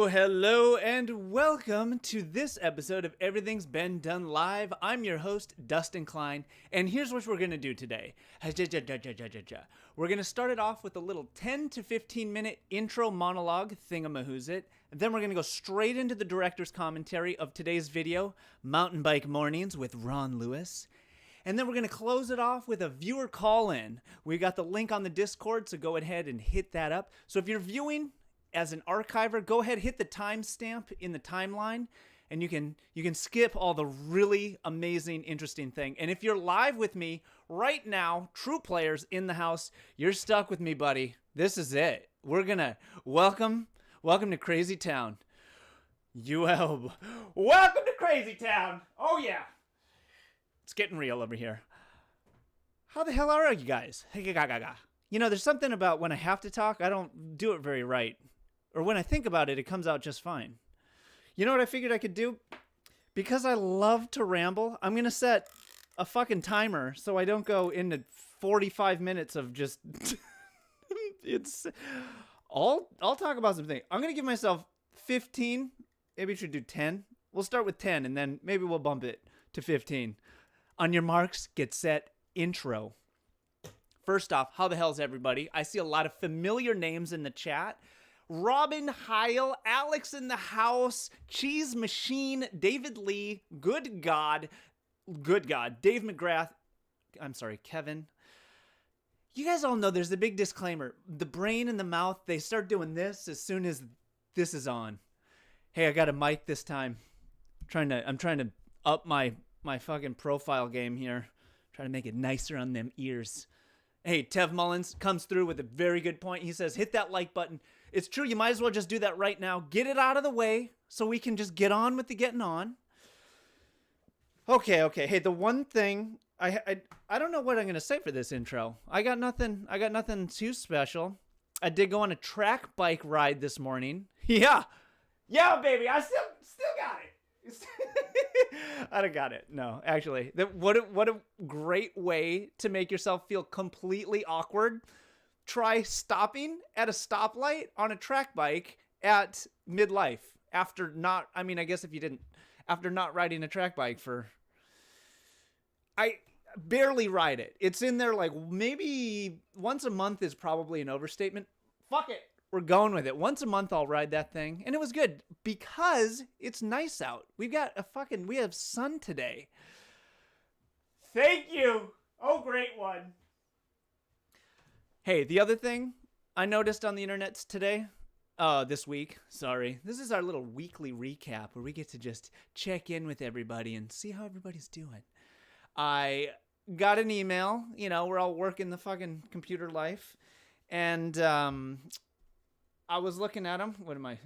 Hello, and welcome to this episode of Everything's Been Done Live. I'm your host, Dustin Klein, and here's what we're going to do today. We're going to start it off with a little 10 to 15 minute intro monologue thingamahoosit, and then we're going to go straight into the director's commentary of today's video, Mountain Bike Mornings with Ron Lewis. And then we're going to close it off with a viewer call-in. We got the link on the Discord, so go ahead and hit that up. So if you're viewing as an archiver, go ahead, hit the timestamp in the timeline, and you can skip all the really amazing, interesting thing. And if you're live with me right now, true players in the house, you're stuck with me, buddy. This is it. We're gonna welcome to Crazy Town. Welcome to Crazy Town. Oh yeah, it's getting real over here. How the hell are you guys? You know, there's something about when I have to talk, I don't do it very right. Or when I think about it, it comes out just fine. You know what I figured I could do? Because I love to ramble, I'm going to set a fucking timer so I don't go into 45 minutes of just... I'll talk about something. I'm going to give myself 15. Maybe we should do 10. We'll start with 10, and then maybe we'll bump it to 15. On your marks, get set, intro. First off, how the hell's everybody? I see a lot of familiar names in the chat. Robin Heil, Alex in the house, Cheese Machine, David Lee, Good God, Dave McGrath, I'm sorry, Kevin. You guys all know there's a big disclaimer. The brain and the mouth, they start doing this as soon as this is on. Hey, I got a mic this time. I'm trying to up my fucking profile game here. Trying to make it nicer on them ears. Hey, Tev Mullins comes through with a very good point. He says, hit that like button. It's true, you might as well just do that right now. Get it out of the way so we can just get on with the getting on. Okay. Hey, the one thing, I don't know what I'm going to say for this intro. I got nothing too special. I did go on a track bike ride this morning. Yeah, baby, I still got it. I don't got it. No, actually, what a great way to make yourself feel completely awkward. Try stopping at a stoplight on a track bike at midlife after not riding a track bike I barely ride it. It's in there like maybe once a month is probably an overstatement. Fuck it. We're going with it. Once a month I'll ride that thing. And it was good because it's nice out. We have sun today. Thank you. Oh, great one. Hey, the other thing I noticed on the internet today, this week, sorry. This is our little weekly recap where we get to just check in with everybody and see how everybody's doing. I got an email, we're all working the fucking computer life. And, I was looking at them. What am I?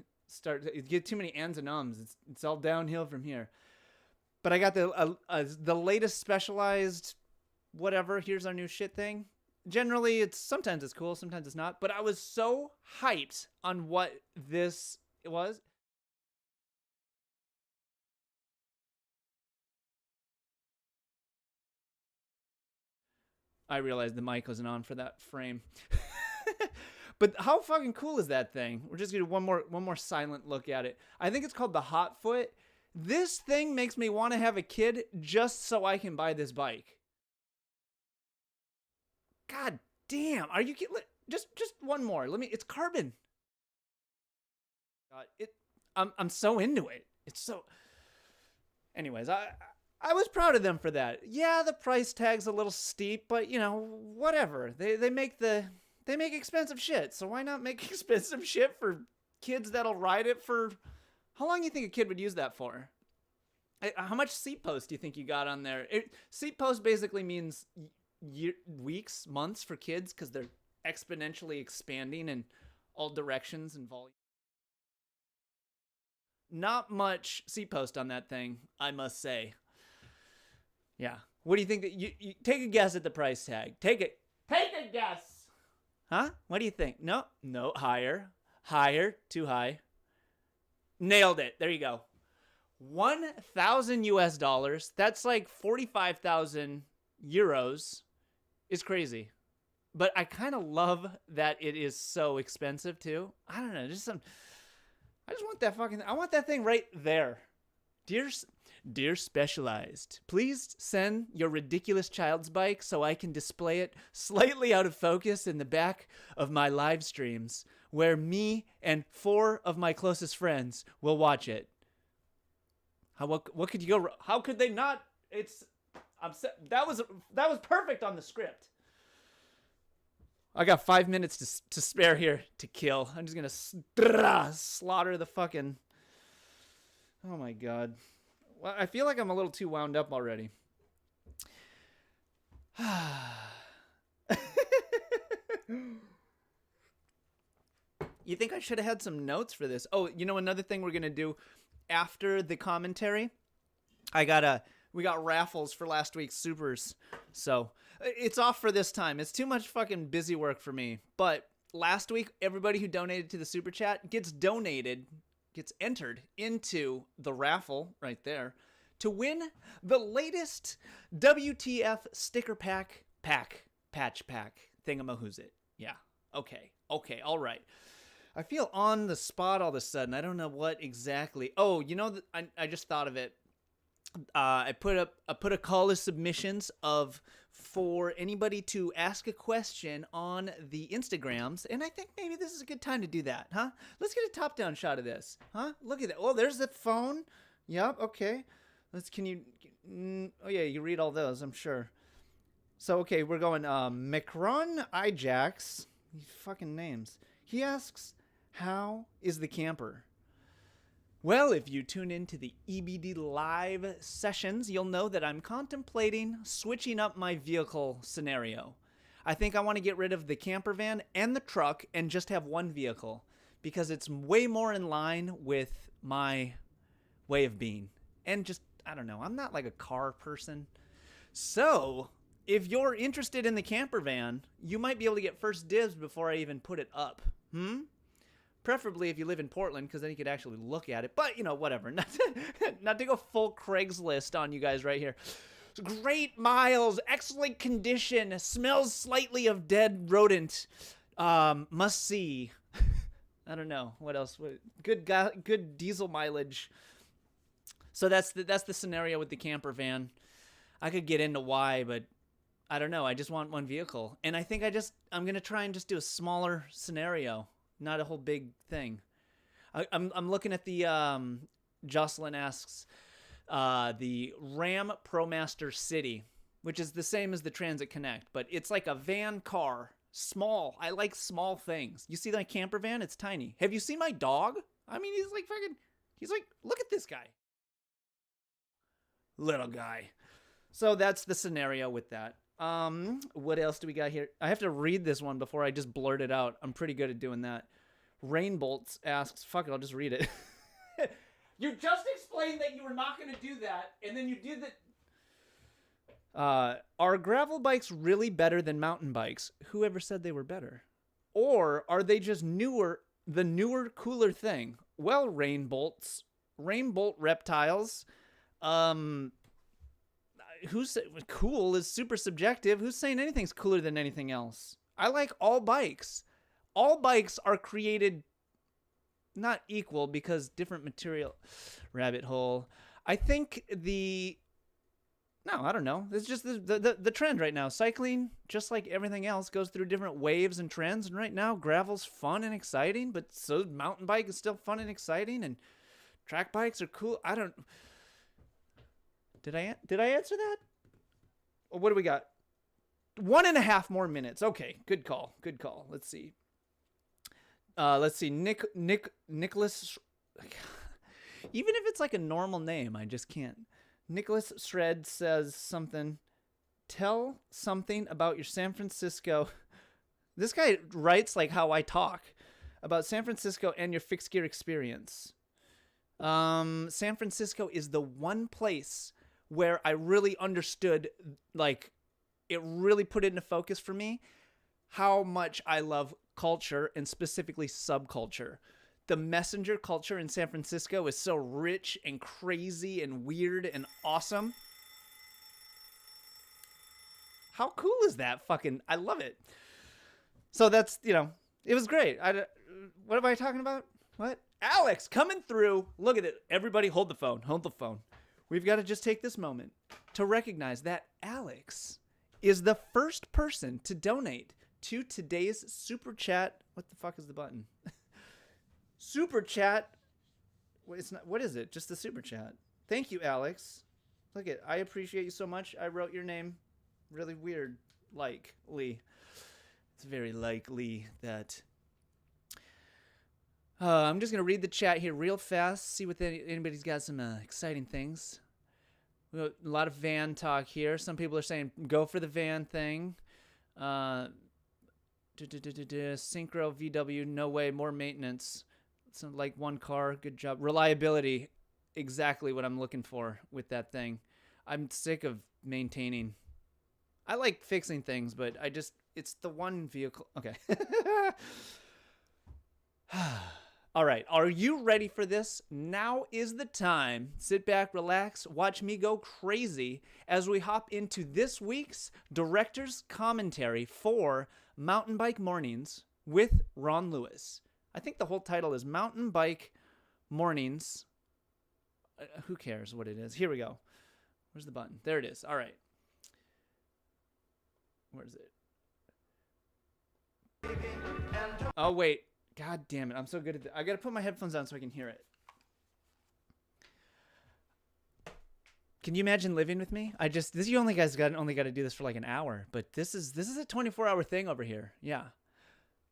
You get too many ands and ums. It's all downhill from here. But I got the latest specialized whatever. Here's our new shit thing. Generally, sometimes it's cool, sometimes it's not. But I was so hyped on what this was. I realized the mic wasn't on for that frame. But how fucking cool is that thing? We're just gonna do one more silent look at it. I think it's called the Hot Foot. This thing makes me want to have a kid just so I can buy this bike. God damn! Are you kidding? Just one more. It's carbon. I'm so into it. It's so. Anyways, I was proud of them for that. Yeah, the price tag's a little steep, but whatever. They make expensive shit, so why not make expensive shit for kids that'll ride it for... How long do you think a kid would use that for? How much seat post do you think you got on there? Seat post basically means weeks, months for kids because they're exponentially expanding in all directions and volume. Not much seat post on that thing, I must say. Yeah. What do you think that you take a guess at the price tag? Take a guess. Huh? What do you think? No, higher, too high. Nailed it. There you go. 1,000 US dollars. That's like 45,000 euros. Is crazy. But I kind of love that it is so expensive too. I don't know, just some I just want that fucking, I want that thing right there. Dear Specialized, please send your ridiculous child's bike so I can display it slightly out of focus in the back of my live streams where me and 4 of my closest friends will watch it. What could you go? How could they not? That was perfect on the script. I got 5 minutes to spare here to kill. I'm just gonna slaughter the fucking. Oh my god. Well, I feel like I'm a little too wound up already. You think I should have had some notes for this? Oh, you know, another thing we're gonna do after the commentary, we got raffles for last week's supers, so it's off for this time. It's too much fucking busy work for me. But last week, everybody who donated to the super chat gets entered into the raffle right there to win the latest WTF sticker patch pack thingamahoosit. Yeah. Okay. All right. I feel on the spot all of a sudden. I don't know what exactly. Oh, you know, I just thought of it. I put a call to submissions for anybody to ask a question on the Instagrams, and I think maybe this is a good time to do that, huh? Let's get a top-down shot of this, huh? Look at that. Oh, there's the phone. Yep. Okay. Oh yeah, you read all those, I'm sure. So okay, we're going. Macron Ijax. These fucking names. He asks, "How is the camper?" Well, if you tune into the EBD live sessions, you'll know that I'm contemplating switching up my vehicle scenario. I think I want to get rid of the camper van and the truck and just have one vehicle because it's way more in line with my way of being. And just, I don't know, I'm not like a car person. So, if you're interested in the camper van, you might be able to get first dibs before I even put it up. Preferably if you live in Portland, because then you could actually look at it. But, you know, whatever. Not to go full Craigslist on you guys right here. Great miles, excellent condition, smells slightly of dead rodent. Must see. I don't know. What else? Good diesel mileage. So that's the scenario with the camper van. I could get into why, but I don't know. I just want one vehicle. And I think I'm going to try and just do a smaller scenario. Not a whole big thing. I'm looking at the, Jocelyn asks, the Ram ProMaster City, which is the same as the Transit Connect, but it's like a van car. Small. I like small things. You see that camper van? It's tiny. Have you seen my dog? I mean, he's like, look at this guy. Little guy. So that's the scenario with that. What else do we got here? I have to read this one before I just blurt it out. I'm pretty good at doing that. Rainbolts asks, fuck it, I'll just read it. You just explained that you were not going to do that, and then you did that. Are gravel bikes really better than mountain bikes? Whoever said they were better? Or are they just the newer, cooler thing? Well, Rainbolt reptiles, who's cool is super subjective. Who's saying anything's cooler than anything else? I like all bikes. All bikes are created not equal because different material. Rabbit hole. I think I don't know. It's just the trend right now. Cycling, just like everything else, goes through different waves and trends. And right now, gravel's fun and exciting, but so mountain bike is still fun and exciting, and track bikes are cool. I don't. Did I answer that? Or what do we got? 1.5 more minutes. Okay, good call. Let's see. Nicholas. Even if it's like a normal name, I just can't. Nicholas Shred says something. Tell something about your San Francisco. This guy writes like how I talk about San Francisco and your fixed gear experience. San Francisco is the one place where I really understood, like, it really put it into focus for me how much I love culture and specifically subculture. The messenger culture in San Francisco is so rich and crazy and weird and awesome. How cool is that? I love it. So that's, it was great. What am I talking about? What? Alex coming through. Look at it. Everybody hold the phone. Hold the phone. We've got to just take this moment to recognize that Alex is the first person to donate to today's Super Chat. What the fuck is the button? Super Chat. Wait, it's not. What is it? Just the Super Chat. Thank you, Alex. Look at. I appreciate you so much. I wrote your name really weird. Like Lee. It's very likely that... I'm just going to read the chat here real fast, see what anybody's got some exciting things. We got a lot of van talk here. Some people are saying go for the van thing. Synchro VW, no way, more maintenance. So like one car, good job. Reliability, exactly what I'm looking for with that thing. I'm sick of maintaining. I like fixing things, but it's the one vehicle. Okay. All right, are you ready for this? Now is the time. Sit back, relax, watch me go crazy as we hop into this week's director's commentary for Mountain Bike Mornings with Ron Lewis. I think the whole title is Mountain Bike Mornings. Who cares what it is? Here we go. Where's the button? There it is. All right. Where is it? Oh, wait. God damn it. I'm so good at this. I got to put my headphones on so I can hear it. Can you imagine living with me? You only got to do this for like an hour, but this is a 24-hour thing over here. Yeah.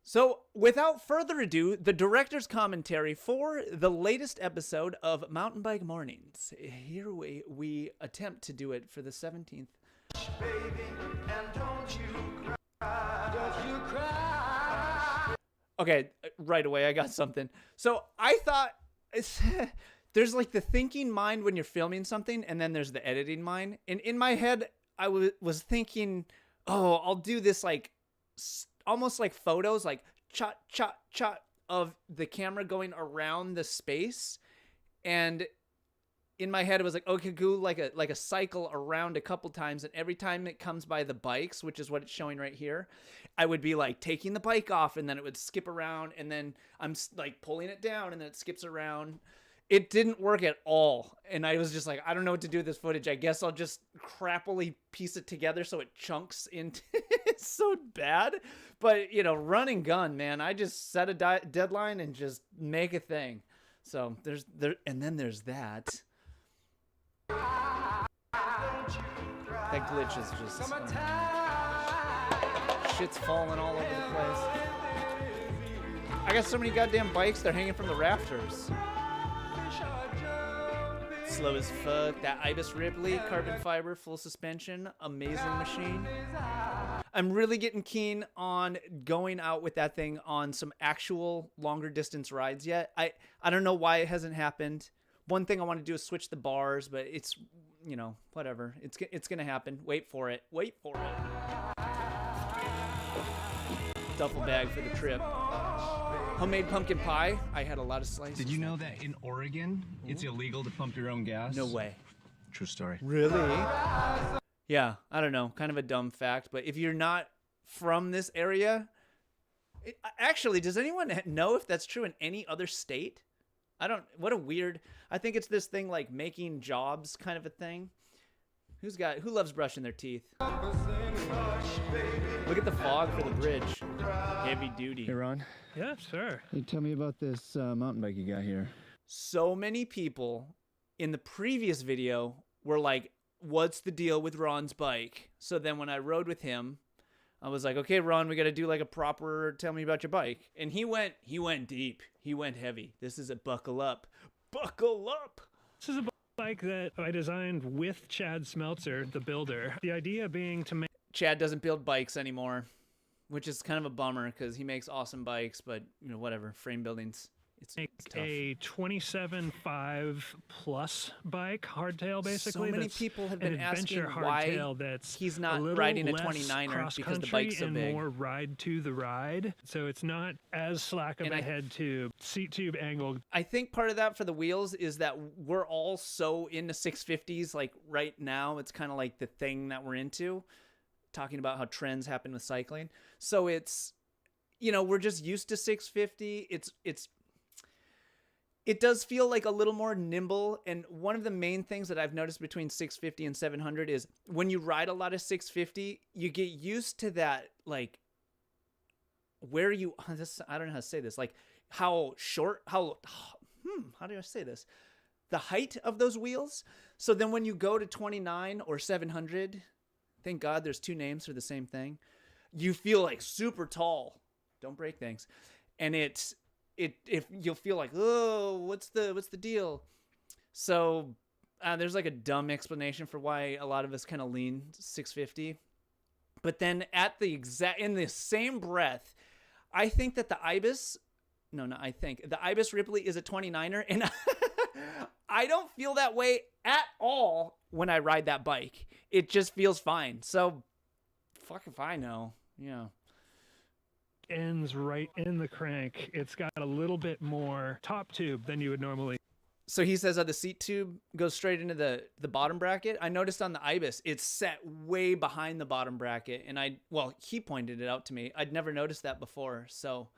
So without further ado, the director's commentary for the latest episode of Mountain Bike Mornings. Here we attempt to do it for the 17th. Baby, and don't you cry. Don't you cry. Okay, right away I got something. So I thought there's like the thinking mind when you're filming something, and then there's the editing mind. And in my head, I was thinking, oh, I'll do this like almost like photos, like shot, shot, shot of the camera going around the space. And in my head, it was like, okay, go like a cycle around a couple times. And every time it comes by the bikes, which is what it's showing right here, I would be like taking the bike off, and then it would skip around, and then I'm like pulling it down, and then it skips around. It didn't work at all. And I was just like, I don't know what to do with this footage. I guess I'll just crappily piece it together so it chunks into it's so bad. But, you know, run and gun, man. I just set a deadline and just make a thing. So and then there's that. That glitch is just shit's falling all over the place. I got so many goddamn bikes, they're hanging from the rafters. Slow as fuck. That Ibis Ripley, carbon fiber, full suspension, amazing machine. I'm really getting keen on going out with that thing on some actual longer distance rides yet. I don't know why it hasn't happened. One thing I want to do is switch the bars, but it's, you know, whatever. It's going to happen. Wait for it. Wait for it. Duffel bag for the trip. Homemade pumpkin pie. I had a lot of slices. Did you know that in Oregon, it's illegal to pump your own gas? No way. True story. Really? Yeah, I don't know. Kind of a dumb fact, but if you're not from this area, actually, does anyone know if that's true in any other state? What a weird, I think it's this thing like making jobs kind of a thing. Who loves brushing their teeth? Look at the fog for the bridge. Heavy duty. Hey, Ron. Yeah, sure. Hey, tell me about this mountain bike you got here. So many people in the previous video were like, what's the deal with Ron's bike? So then when I rode with him, I was like, okay, Ron, we got to do like a proper tell me about your bike. And he went deep. He went heavy. This is a buckle up. Buckle up. This is a bike that I designed with Chad Smeltzer, the builder. The idea being to make... Chad doesn't build bikes anymore, which is kind of a bummer because he makes awesome bikes, but, you know, whatever, frame buildings. It's tough. A 27.5 plus bike, hardtail, basically. So many people have been asking why that's he's not riding a 29er because the bike's so big. And more ride to the ride, so it's not as slack of a head tube, seat tube angle. I think part of that for the wheels is that we're all so into 650s. Like right now, it's kind of like the thing that we're into. Talking about how trends happen with cycling, so it's, you know, we're just used to 650. it does feel like a little more nimble. And one of the main things that I've noticed between 650 and 700 is when you ride a lot of 650, you get used to that, like where you, I don't know how to say this, like how short, how do I say this? The height of those wheels. So then when you go to 29 or 700, thank God there's two names for the same thing. You feel like super tall. Don't break things. And if you'll feel like, oh, what's the deal? So there's like a dumb explanation for why a lot of us kind of lean 650. But then in the same breath, I think that the Ibis, the Ibis Ripley is a 29er, and I don't feel that way at all when I ride that bike. It just feels fine. So fuck if I know. Yeah. Ends right in the crank. It's got a little bit more top tube than you would normally. So he says that the seat tube goes straight into the bottom bracket. I noticed on the Ibis, it's set way behind the bottom bracket. And he pointed it out to me. I'd never noticed that before. So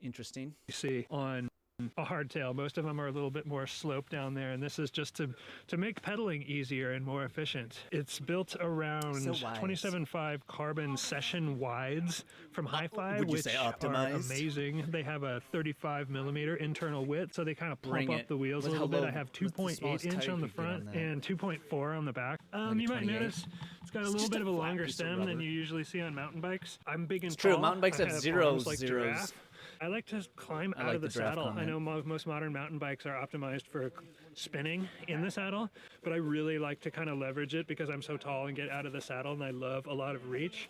interesting. You see on a hardtail, most of them are a little bit more sloped down there, and this is just to make pedaling easier and more efficient. It's built around 27.5 carbon session wides from Hi-Fi, which are amazing. They have a 35 millimeter internal width, so they kind of plump up the wheels a little bit. I have 2.8 inch on the front and 2.4 on the back. You might notice it's got a little bit of a longer stem than you usually see on mountain bikes. I'm big and tall. True, mountain bikes have zeros. I like to climb out of the saddle. I know most modern mountain bikes are optimized for spinning in the saddle, but I really like to kind of leverage it because I'm so tall and get out of the saddle, and I love a lot of reach.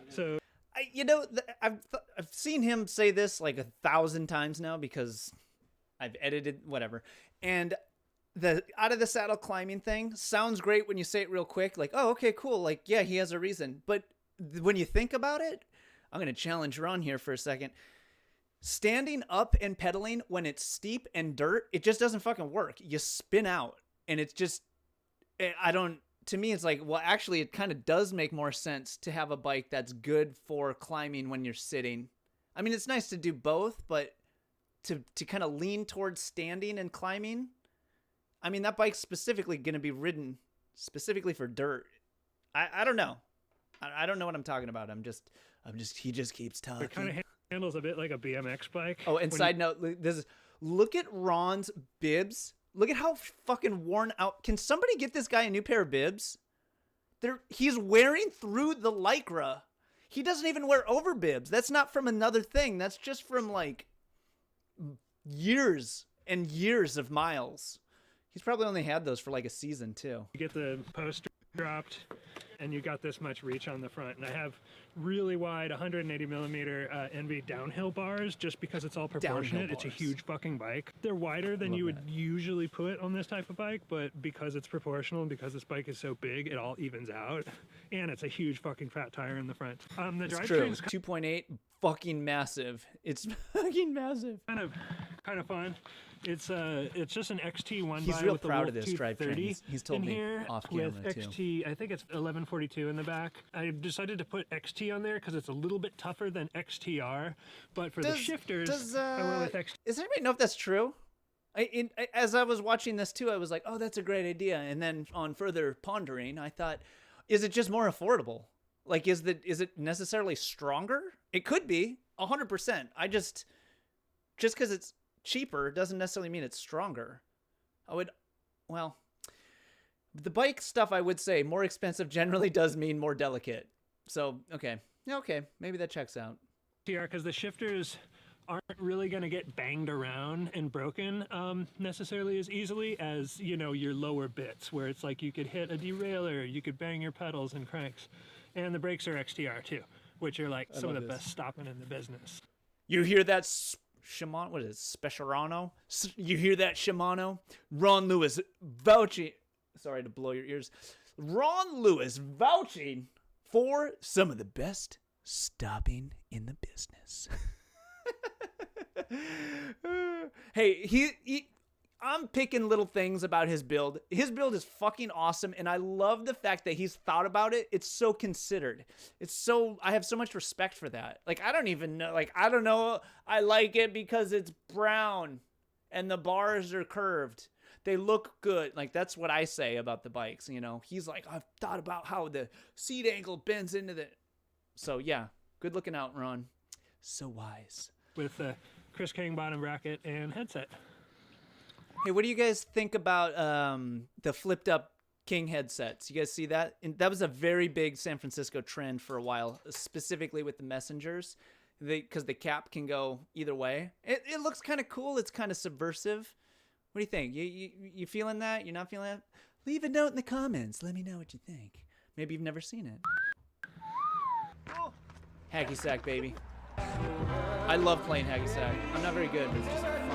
So I've seen him say this like 1,000 times now because I've edited whatever. And the out of the saddle climbing thing sounds great when you say it real quick. Like, oh, okay, cool. Like, yeah, he has a reason. But when you think about it, I'm going to challenge Ron here for a second. Standing up and pedaling when it's steep and dirt, it just doesn't fucking work. You spin out, and it's just, to me, it's like, well, actually, it kind of does make more sense to have a bike that's good for climbing when you're sitting. I mean, it's nice to do both, but to kind of lean towards standing and climbing, I mean, that bike's specifically going to be ridden specifically for dirt. I don't know. I don't know what I'm talking about. He just keeps talking. It kind of handles a bit like a BMX bike. Oh, and side note, look at Ron's bibs. Look at how fucking worn out. Can somebody get this guy a new pair of bibs? He's wearing through the Lycra. He doesn't even wear over bibs. That's not from another thing. That's just from like years and years of miles. He's probably only had those for like a season too. You get the poster dropped, and you got this much reach on the front. And I have really wide 180 millimeter NV downhill bars just because it's all proportionate. It's a huge fucking bike. They're wider than you would usually put on this type of bike, but because it's proportional and because this bike is so big, it all evens out. And it's a huge fucking fat tire in the front. The drivetrain's 2.8, fucking massive. It's fucking massive. Kind of fun. It's just an XT1. He's real proud of this drivetrain. He's told me off camera with XT, I think it's 1142 in the back. I decided to put XT on there because it's a little bit tougher than XTR, but for the shifters, I went with XT. Does anybody know if that's true? As I was watching this too, I was like, oh, that's a great idea. And then on further pondering, I thought, is it just more affordable? Like, is it necessarily stronger? It could be 100%. Just because it's cheaper doesn't necessarily mean it's stronger. The bike stuff, I would say more expensive generally does mean more delicate. So, okay, maybe that checks out. Because the shifters aren't really going to get banged around and broken necessarily as easily as, your lower bits, where it's like you could hit a derailleur, you could bang your pedals and cranks. And the brakes are XTR too, which are like some of the best stopping in the business. You hear that Shimano? What is it? Speciarano? You hear that, Shimano? Ron Lewis vouching. Sorry to blow your ears. Ron Lewis vouching for some of the best stopping in the business. Hey, I'm picking little things about his build. His build is fucking awesome, and I love the fact that he's thought about it. It's so considered. I have so much respect for that. Like, I don't even know. Like, I don't know. I like it because it's brown. and the bars are curved. They look good. Like, that's what I say about the bikes, you know. He's like, I've thought about how the seat angle bends into the... So, yeah, good looking out, Ron. So wise. With the Chris King bottom bracket and headset. Hey, what do you guys think about the flipped up King headsets? You guys see that? And that was a very big San Francisco trend for a while, specifically with the Messengers, because the cap can go either way. It looks kind of cool. It's kind of subversive. What do you think? You feeling that? You're not feeling that? Leave a note in the comments. Let me know what you think. Maybe you've never seen it. Hacky sack, baby. I love playing hacky sack. I'm not very good, but it's just fun.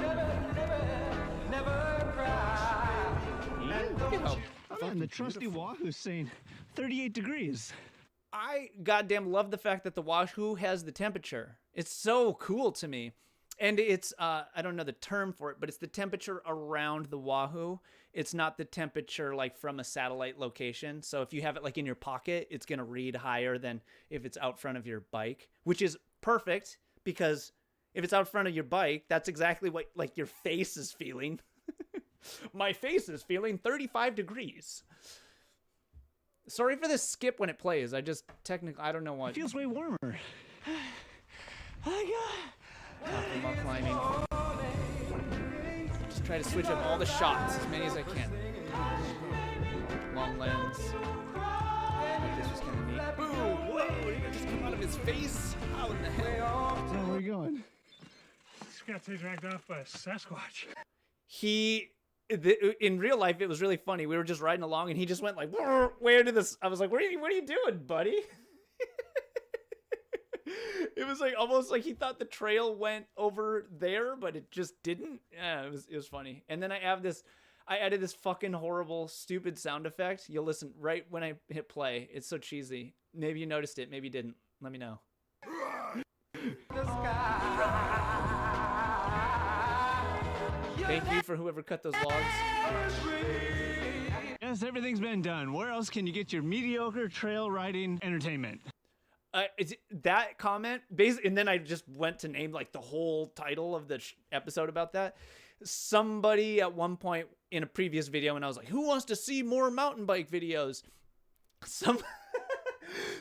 Look at how And the trusty Wahoo's saying 38 degrees. I goddamn love the fact that the Wahoo has the temperature. It's so cool to me. And it's, I don't know the term for it, but it's the temperature around the Wahoo. It's not the temperature like from a satellite location. So if you have it like in your pocket, it's going to read higher than if it's out front of your bike, which is perfect because if it's out front of your bike, that's exactly what like your face is feeling. My face is feeling 35 degrees. Sorry for this skip when it plays. I just technically, I don't know what. It feels way warmer. From up climbing. Just try to switch up all the shots, as many as I can. Long lens. Like this was kind of neat. Boom! Whoa! Did it just come out of his face? How in the hell? So where are we going? Just got dragged off by a Sasquatch. In real life, it was really funny. We were just riding along, and he just went like, "Where did this?" I was like, "What are you doing, buddy?" It was like almost like he thought the trail went over there, but it just didn't. Yeah, it was funny. And then I added this fucking horrible, stupid sound effect. You'll listen right when I hit play. It's so cheesy. Maybe you noticed it. Maybe you didn't. Let me know. Thank you for whoever cut those logs. Yes, everything's been done. Where else can you get your mediocre trail riding entertainment? That comment, basically, and then I just went to name like the whole title of the episode about that. Somebody at one point in a previous video, and I was like, "Who wants to see more mountain bike videos?"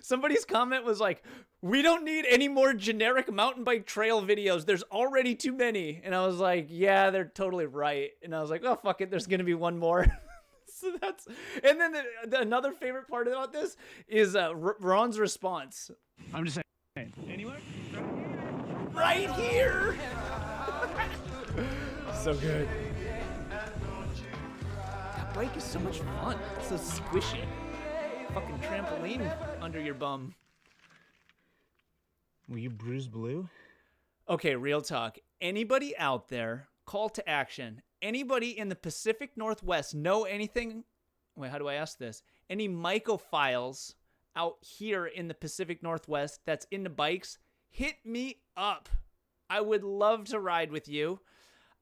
Somebody's comment was like, "We don't need any more generic mountain bike trail videos. There's already too many." And I was like, "Yeah, they're totally right." And I was like, "Oh fuck it, there's gonna be one more." So that's, and then another favorite part about this is Ron's response. I'm just saying. Anywhere? Right here. So good. That bike is so much fun. It's so squishy. Fucking trampoline under your bum. Were you Bruise Blue? Okay, real talk. Anybody out there, call to action. Anybody in the Pacific Northwest know anything? Wait, how do I ask this? Any mycophiles out here in the Pacific Northwest that's into bikes? Hit me up. I would love to ride with you.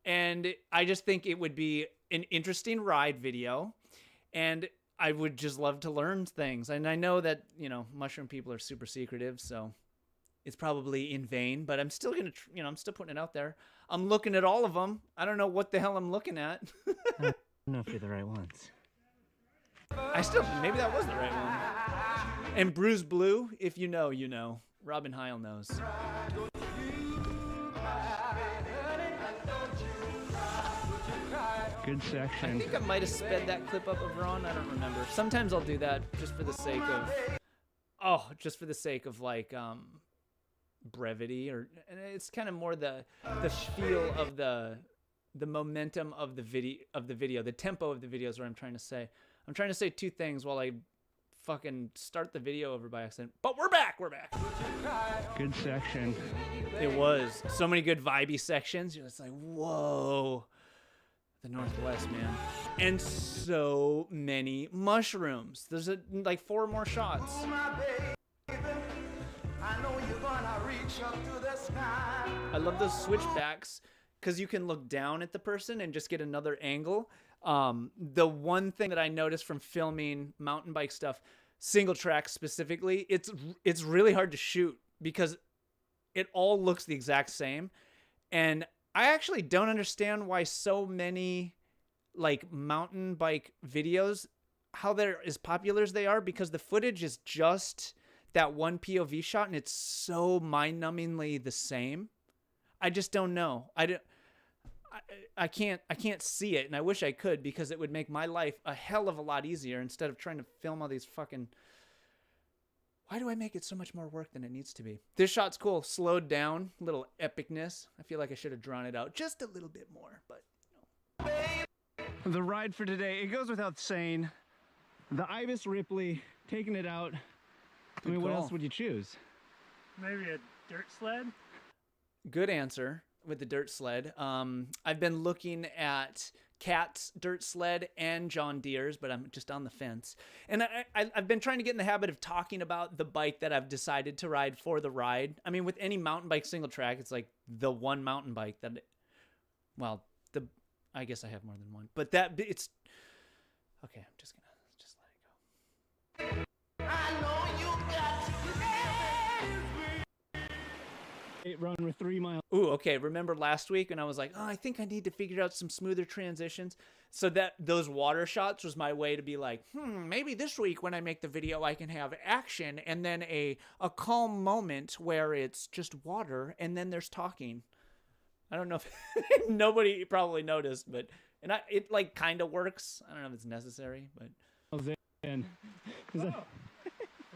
And I just think it would be an interesting ride video. And I would just love to learn things. And I know that, you know, mushroom people are super secretive, so it's probably in vain, but I'm still going to, I'm still putting it out there. I'm looking at all of them. I don't know what the hell I'm looking at. I don't know if you're the right ones. Maybe that was the right one. And Bruise Blue, if you know, you know. Robin Heil knows. Good section. I think I might have sped that clip up of Ron. I don't remember. Sometimes I'll do that just for the sake of, like, brevity, and it's kind of more the feel of the momentum of the video, the tempo of the video is what I'm trying to say. I'm trying to say two things while I fucking start the video over by accident. But we're back. Good section. It was so many good vibey sections. You're just like, whoa, the Northwest, man, and so many mushrooms. There's like 4 more shots. I love those switchbacks because you can look down at the person and just get another angle. The one thing that I noticed from filming mountain bike stuff, single track specifically, it's really hard to shoot because it all looks the exact same. And I actually don't understand why so many like mountain bike videos, how they're as popular as they are, because the footage is just that one POV shot and it's so mind-numbingly the same. I just don't know. I can't see it, and I wish I could, because it would make my life a hell of a lot easier instead of trying to film all these fucking... Why do I make it so much more work than it needs to be? This shot's cool. Slowed down. Little epicness. I feel like I should have drawn it out just a little bit more, but... The ride for today, it goes without saying, the Ibis Ripley, taking it out. I mean, what else would you choose? Maybe a dirt sled? Good answer with the dirt sled. I've been looking at Cat's dirt sled and John Deere's, but I'm just on the fence. And I've been trying to get in the habit of talking about the bike that I've decided to ride for the ride. I mean, with any mountain bike single track, it's like the one mountain bike that, well, I guess I have more than one, but it's okay. I'm just let it go. I know you It run with 3 miles. Ooh, okay. Remember last week when I was like, oh, I think I need to figure out some smoother transitions. So that those water shots was my way to be like, maybe this week when I make the video, I can have action and then a calm moment where it's just water and then there's talking. I don't know if nobody probably noticed, but it like kind of works. I don't know if it's necessary, but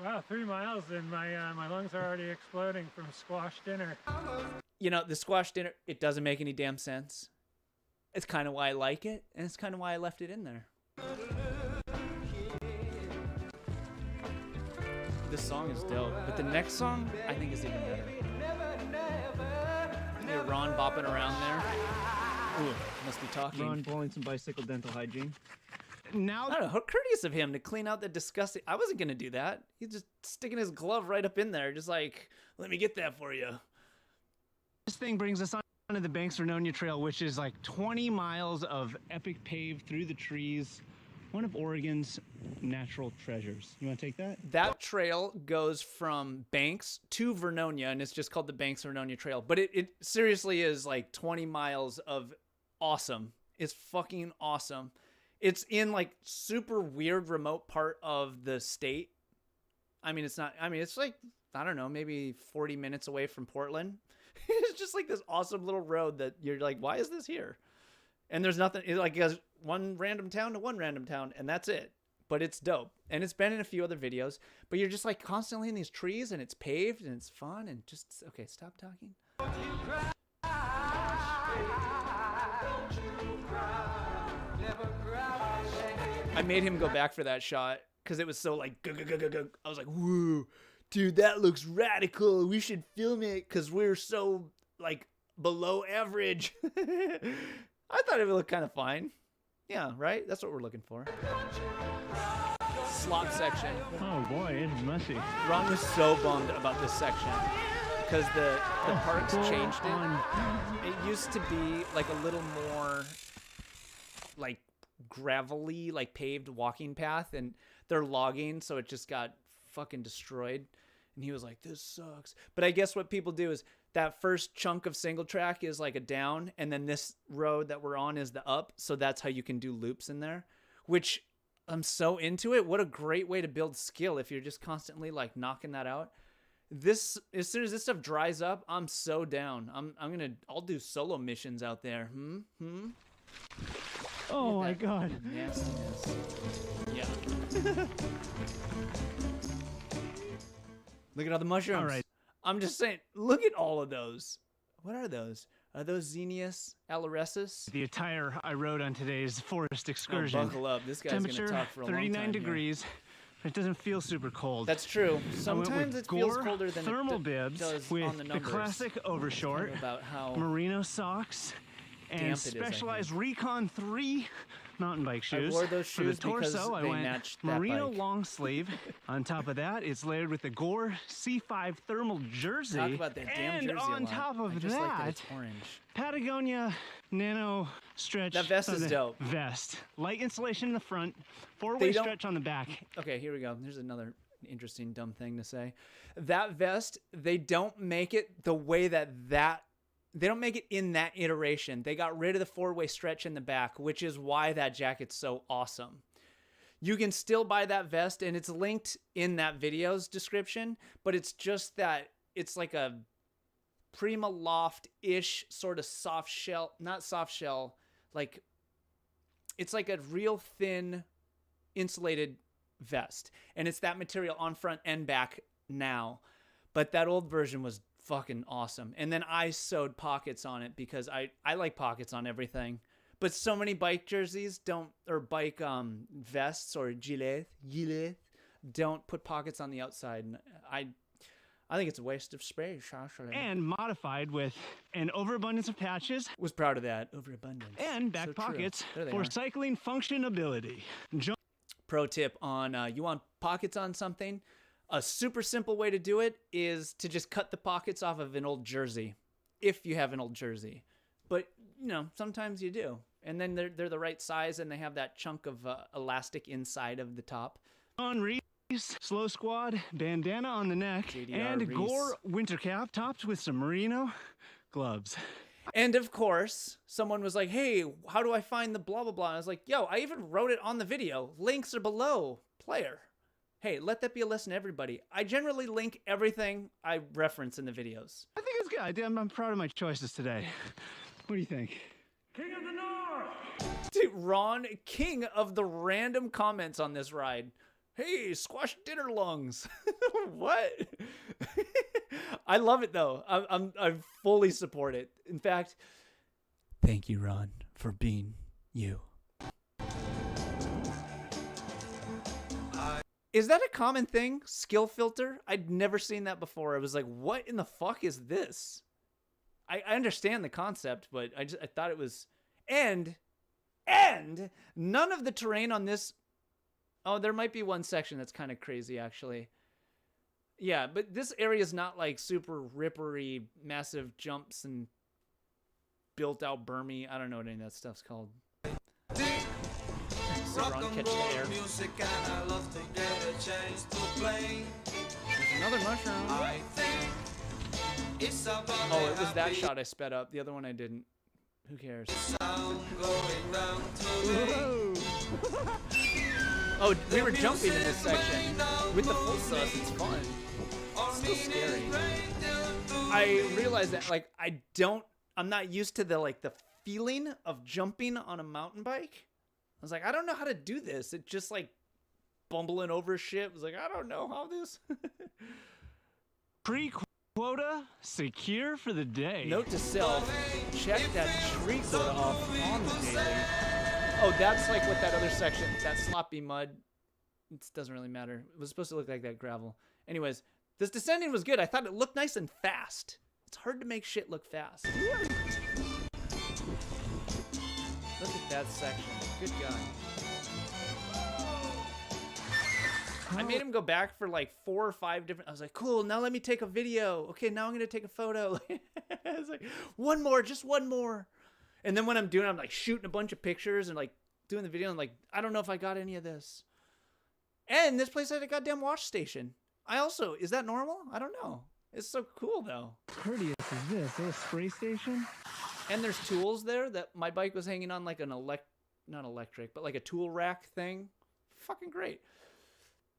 Wow, 3 miles and my lungs are already exploding from squash dinner. You know, the squash dinner, it doesn't make any damn sense. It's kind of why I like it, and it's kind of why I left it in there. This song is dope, but the next song I think is even better. Hear Ron bopping around there. Ooh, must be talking. Ron blowing some bicycle dental hygiene. Now, I don't know, how courteous of him to clean out the disgusting... I wasn't going to do that. He's just sticking his glove right up in there, just like, let me get that for you. this thing brings us onto the Banks Vernonia Trail, which is like 20 miles of epic pave through the trees. One of Oregon's natural treasures. You want to take that? That trail goes from Banks to Vernonia, and it's just called the Banks Vernonia Trail. But it seriously is like 20 miles of awesome. It's fucking awesome. It's in like super weird remote part of the state. I mean, it's like, I don't know, maybe 40 minutes away from Portland. It's just like this awesome little road that you're like, why is this here? And there's nothing, it like goes one random town to one random town, and that's it. But it's dope. And it's been in a few other videos, but you're just like constantly in these trees, and it's paved, and it's fun, and just, okay, stop talking. I made him go back for that shot because it was so like, I was like, woo, dude, that looks radical. We should film it because we're so like below average. I thought it would look kind of fine. Yeah, right? That's what we're looking for. Slop section. Oh boy, it's messy. Ron was so bummed about this section because the parks changed it. It used to be like a little more like gravelly, like paved walking path, and they're logging, so it just got fucking destroyed. And he was like, this sucks. But I guess what people do is that first chunk of single track is like a down, and then this road that we're on is the up. So that's how you can do loops in there, which I'm so into it. What a great way to build skill if you're just constantly like knocking that out. This, as soon as this stuff dries up, I'm so down. I'll do solo missions out there. Oh my God. Nastiness. Yeah. Look at all the mushrooms. All right. I'm just saying, look at all of those. What are those? Are those Xenius alarensis? The attire I rode on today's forest excursion. Oh, buckle up. This guy's going to Temperature talk for a long time. 39 degrees. It doesn't feel super cold. That's true. I went Sometimes with it feels Gore colder than thermal it bibs does with on the the numbers. classic overshort, About how merino socks, damp and it is, I specialized Recon 3 mountain bike shoes. wore those shoes For the torso, because I they went matched that merino bike. long sleeve. On top of that, it's layered with the Gore C5 thermal jersey. talk about that damn and jersey on a lot. top of I just like that that, it's orange. Patagonia Nano Stretch. That vest is the dope. Vest. Light insulation in the front, They four-way don't- stretch on the back. Okay, here we go. Here's another interesting dumb thing to say. That vest, they don't make it the way that They don't make it in that iteration. They got rid of the 4-way stretch in the back, which is why that jacket's so awesome. You can still buy that vest, and it's linked in that video's description, but it's just that it's like a Prima Loft-ish sort of soft shell, not soft shell, like it's like a real thin insulated vest, and it's that material on front and back now, but that old version was fucking awesome. And then I sewed pockets on it because I like pockets on everything, but so many bike jerseys don't, or bike vests or gilet don't put pockets on the outside, and I think it's a waste of space, actually. And modified with an overabundance of patches. Was proud of that overabundance. And back pockets for cycling functionability. Pro tip on you want pockets on something? A super simple way to do it is to just cut the pockets off of an old jersey, if you have an old jersey. But, you know, sometimes you do. And then they're the right size, and they have that chunk of elastic inside of the top. On Reese, Slow Squad, bandana on the neck, JDR and Reese. Gore winter cap topped with some merino gloves. And of course, someone was like, hey, how do I find the blah, blah, blah? And I was like, yo, I even wrote it on the video. Links are below. Player. Hey, let that be a lesson to everybody. I generally link everything I reference in the videos. I think it's good. I'm proud of my choices today. What do you think? King of the North! Dude, Ron, king of the random comments on this ride. Hey, squash dinner lungs. What? I love it though. I fully support it. In fact, thank you, Ron, for being you. Is that a common thing? Skill filter? I'd never seen that before. I was like, what in the fuck is this? I understand the concept, but I thought it was, and none of the terrain on this. Oh, there might be one section that's kind of crazy, actually. Yeah, but this area is not like super rippery, massive jumps and built-out bermy. I don't know what any of that stuff's called. So Ron catch the air. There's another mushroom. Oh, it was that shot I sped up. The other one I didn't. Who cares? Oh, we were jumping in this section. With the full sus, it's fun. It's still scary. I realized that, like, I'm not used to the feeling of jumping on a mountain bike. I was like, I don't know how to do this. It just, like, bumbling over shit. I was like, I don't know how this. Pre-quota secure for the day. Note to self, check that tree quota off on the daily. Oh, that's like what that other section, that sloppy mud, it doesn't really matter. It was supposed to look like that gravel. Anyways, this descending was good. I thought it looked nice and fast. It's hard to make shit look fast. Look at that section. Good God. I made him go back for like 4 or 5 different. I was like, cool, now let me take a video. Okay, now I'm going to take a photo. I was like, one more, just one more. And then when I'm doing it, I'm like shooting a bunch of pictures and like doing the video. And like, I don't know if I got any of this. And this place had a goddamn wash station. Is that normal? I don't know. It's so cool though. Courteous is this? A little spray station? And there's tools there that my bike was hanging on like not electric, but like a tool rack thing. Fucking great.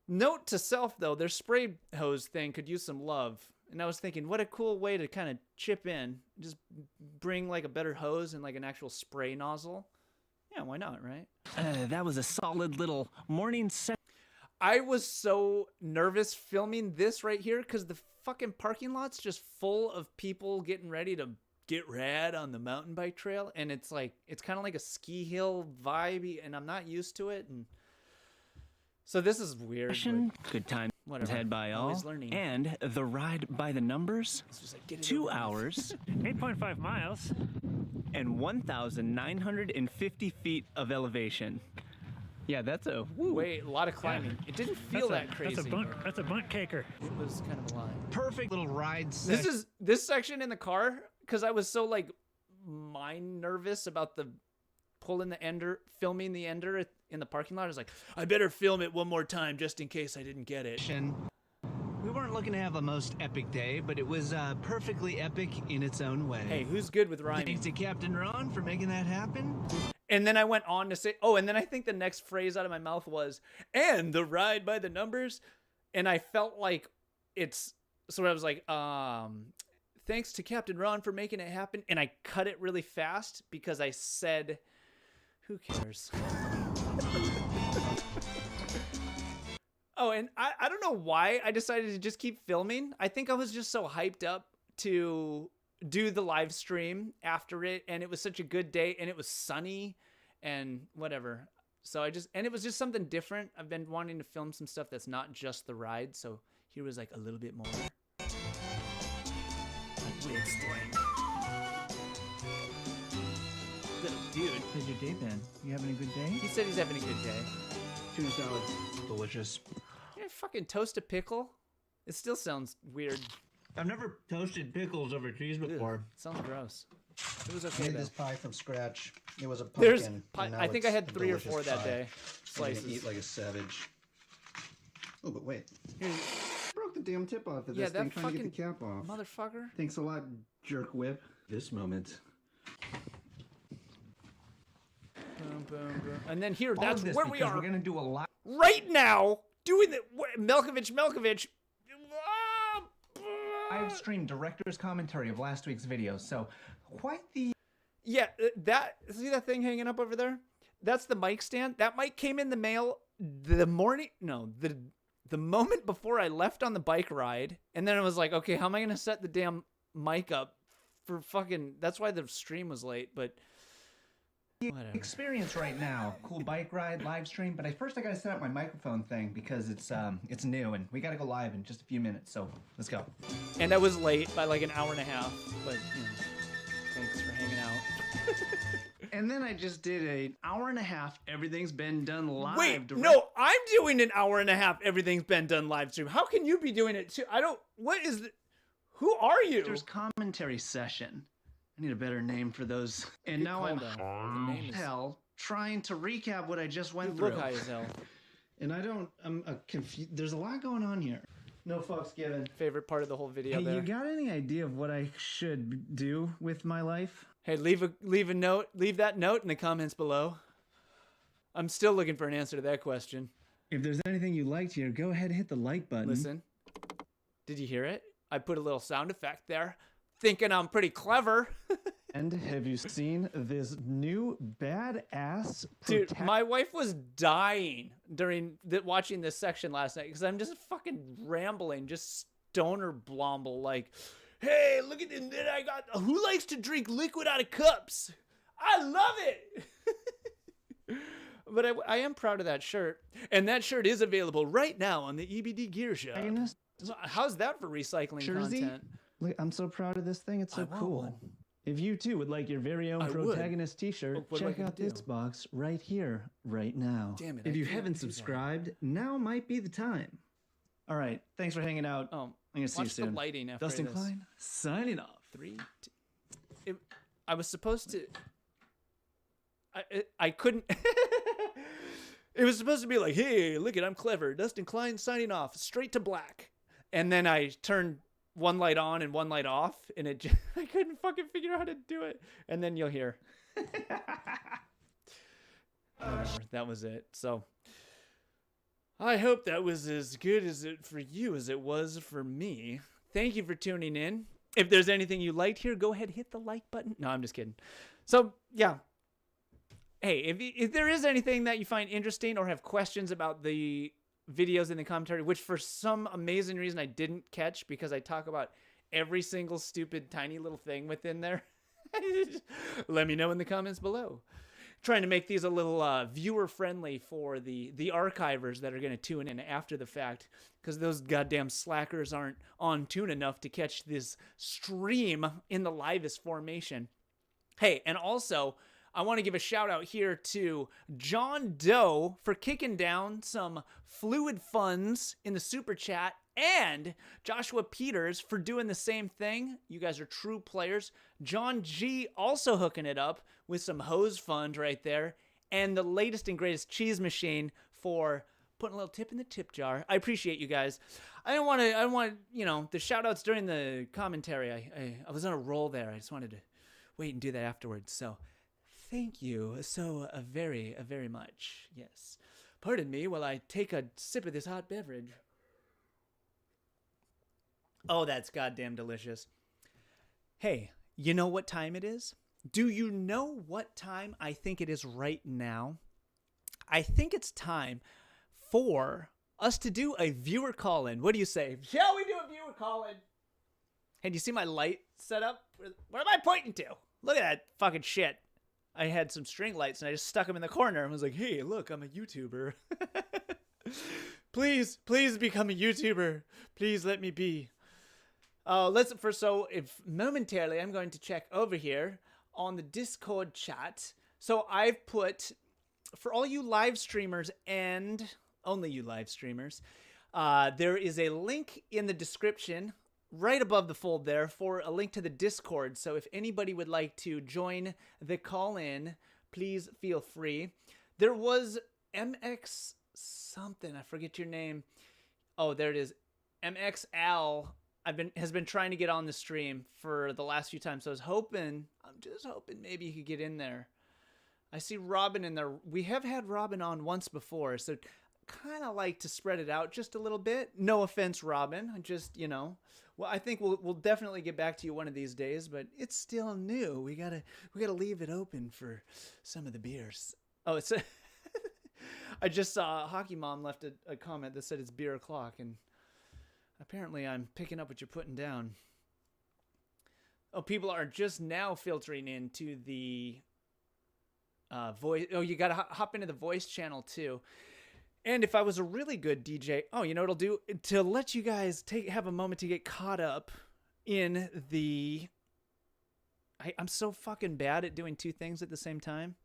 Note to self though, their spray hose thing could use some love. And I was thinking, what a cool way to kind of chip in. Just bring like a better hose and like an actual spray nozzle. Yeah, why not, right? That was a solid little morning set. I was so nervous filming this right here because the fucking parking lot's just full of people getting ready to get rad on the mountain bike trail. And it's like, it's kind of like a ski hill vibe, and I'm not used to it. And so this is weird. Good time. Whatever. Head by all. Always learning. And the ride by the numbers. It's just like, 2 hours. 8.5 miles. And 1,950 feet of elevation. Yeah, that's a woo. Wait, a lot of climbing. It didn't feel that crazy. That's a bunt caker. It was kind of a lie. Perfect little ride. This section in the car, because I was so like mind nervous about the pulling the ender, filming the ender in the parking lot. I was like, I better film it one more time just in case I didn't get it. We weren't looking to have the most epic day, but it was perfectly epic in its own way. Hey, who's good with rhyming? Thanks to Captain Ron for making that happen. And then I went on to say, oh, and then I think the next phrase out of my mouth was, and the ride by the numbers. And I felt like so I was like, thanks to Captain Ron for making it happen. And I cut it really fast because I said, who cares? Oh, and I don't know why I decided to just keep filming. I think I was just so hyped up to do the live stream after it, and it was such a good day, and it was sunny and whatever. So and it was just something different. I've been wanting to film some stuff that's not just the ride, so here was like a little bit more. Little dude. How's your day been? You having a good day? He said he's having a good day. Tuna salad. Delicious. Yeah, fucking toast a pickle? It still sounds weird. I've never toasted pickles over cheese before. Ugh, sounds gross. It was I okay made though. this pie from scratch. It was a There's pumpkin. pie, and now I think I it's had a 3 or delicious 4 that pie. day. I'm Slices. gonna eat like a savage. Oh, but wait. Here, Broke the damn tip off of Yeah, this that thing trying to get the fucking cap off. motherfucker. Thanks a lot, jerk whip. This moment. Boom, boom, boom. And then here, All that's of this where we because are We're gonna do a lot. right now, doing the Melkovich. I've streamed director's commentary of last week's video, so quite the. Yeah, see that thing hanging up over there? That's the mic stand. That mic came in the mail the moment before I left on the bike ride. And then I was like, okay, how am I going to set the damn mic up for fucking, that's why the stream was late, but whatever. Experience right now. Cool bike ride, live stream, but first I gotta set up my microphone thing because it's new and we gotta go live in just a few minutes, so let's go. And I was late by like an hour and a half, but you know, thanks for hanging out. And then I just did an hour and a half, everything's been done live. Wait, no, I'm doing an hour and a half, everything's been done live stream. How can you be doing it too? Who are you? There's commentary session. I need a better name for those. And now I'm hell trying to recap what I just went through. Look high as hell. And I'm confused. There's a lot going on here. No fucks given. Favorite part of the whole video Hey, there. you got any idea of what I should do with my life? Hey, leave that note in the comments below. I'm still looking for an answer to that question. If there's anything you liked here, go ahead and hit the like button. Listen. Did you hear it? I put a little sound effect there. Thinking I'm pretty clever. And have you seen this new badass? Dude, my wife was dying during watching this section last night because I'm just fucking rambling, just stoner blomble like, hey, look at this. Then I got, who likes to drink liquid out of cups? I love it. But I am proud of that shirt. And that shirt is available right now on the EBD Gear Shop. How's that for recycling content? Look, I'm so proud of this thing. It's so cool. One. If you too would like your very own protagonist t-shirt, check out this box right here, right now. Damn it. If you haven't subscribed, now might be the time. All right. Thanks for hanging out. Oh, I'm going to see you soon. Watch the lighting after Dustin this. Klein, signing off. 3, 2. I was supposed to. I couldn't. It was supposed to be like, hey, look it, I'm clever. Dustin Klein signing off, straight to black. And then I turned one light on and one light off, and I couldn't fucking figure out how to do it. And then you'll hear. Whatever, that was it. So I hope that was as good for you as it was for me. Thank you for tuning in. If there's anything you liked here, go ahead, hit the like button. No, I'm just kidding. So yeah. Hey, if there is anything that you find interesting or have questions about the videos in the commentary, which for some amazing reason I didn't catch because I talk about every single stupid tiny little thing within there, let me know in the comments below. Trying to make these a little viewer friendly for the archivers that are going to tune in after the fact, because those goddamn slackers aren't on tune enough to catch this stream in the livest formation. Hey, and also I want to give a shout out here to John Doe for kicking down some fluid funds in the super chat, and Joshua Peters for doing the same thing. You guys are true players. John G also hooking it up with some hose fund right there, and the latest and greatest cheese machine for putting a little tip in the tip jar. I appreciate you guys. I don't want, the shout outs during the commentary. I was on a roll there. I just wanted to wait and do that afterwards. So thank you so very much. Yes. Pardon me while I take a sip of this hot beverage. Oh, that's goddamn delicious. Hey, you know what time it is? Do you know what time I think it is right now? I think it's time for us to do a viewer call-in. What do you say? Shall we do a viewer call-in? Hey, do you see my light set up? What am I pointing to? Look at that fucking shit. I had some string lights and I just stuck them in the corner and was like, hey, look, I'm a YouTuber. Please become a YouTuber. Please let me be. If momentarily I'm going to check over here on the Discord chat. So I've put, for all you live streamers and only you live streamers, there is a link in the description right above the fold there for a link to the Discord. So if anybody would like to join the call-in, please feel free. There was MX something, I forget your name. Oh, there it is. MXL has been trying to get on the stream for the last few times. So I'm just hoping maybe he could get in there. I see Robin in there. We have had Robin on once before, so kind of like to spread it out just a little bit. No offense, Robin. Well, I think we'll definitely get back to you one of these days, but it's still new. We gotta leave it open for some of the beers. Oh, it's I just saw Hockey Mom left a comment that said it's beer o'clock, and apparently I'm picking up what you're putting down. Oh, people are just now filtering into the voice. Oh, you got to hop into the voice channel too. And if I was a really good DJ, you know what I'll do? To let you guys have a moment to get caught up in the... I'm so fucking bad at doing two things at the same time.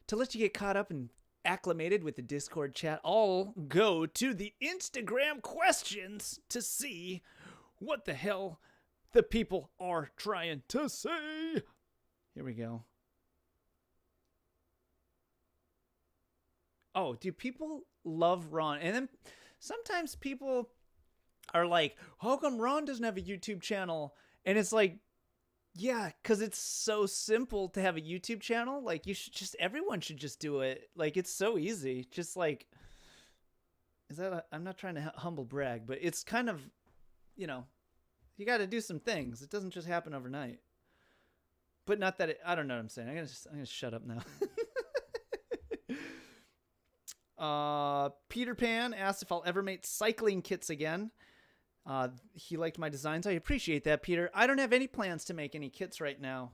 To let you get caught up and acclimated with the Discord chat, I'll go to the Instagram questions to see what the hell the people are trying to say. Here we go. Oh, do people love Ron? And then sometimes people are like, how come Ron doesn't have a YouTube channel? And it's like, yeah, because it's so simple to have a YouTube channel. Like, everyone should just do it. Like, it's so easy. Just like, I'm not trying to humble brag, but it's kind of, you got to do some things. It doesn't just happen overnight. But not that I don't know what I'm saying. I'm gonna shut up now. Peter Pan asked if I'll ever make cycling kits again. He liked my designs. I appreciate that, Peter. I don't have any plans to make any kits right now.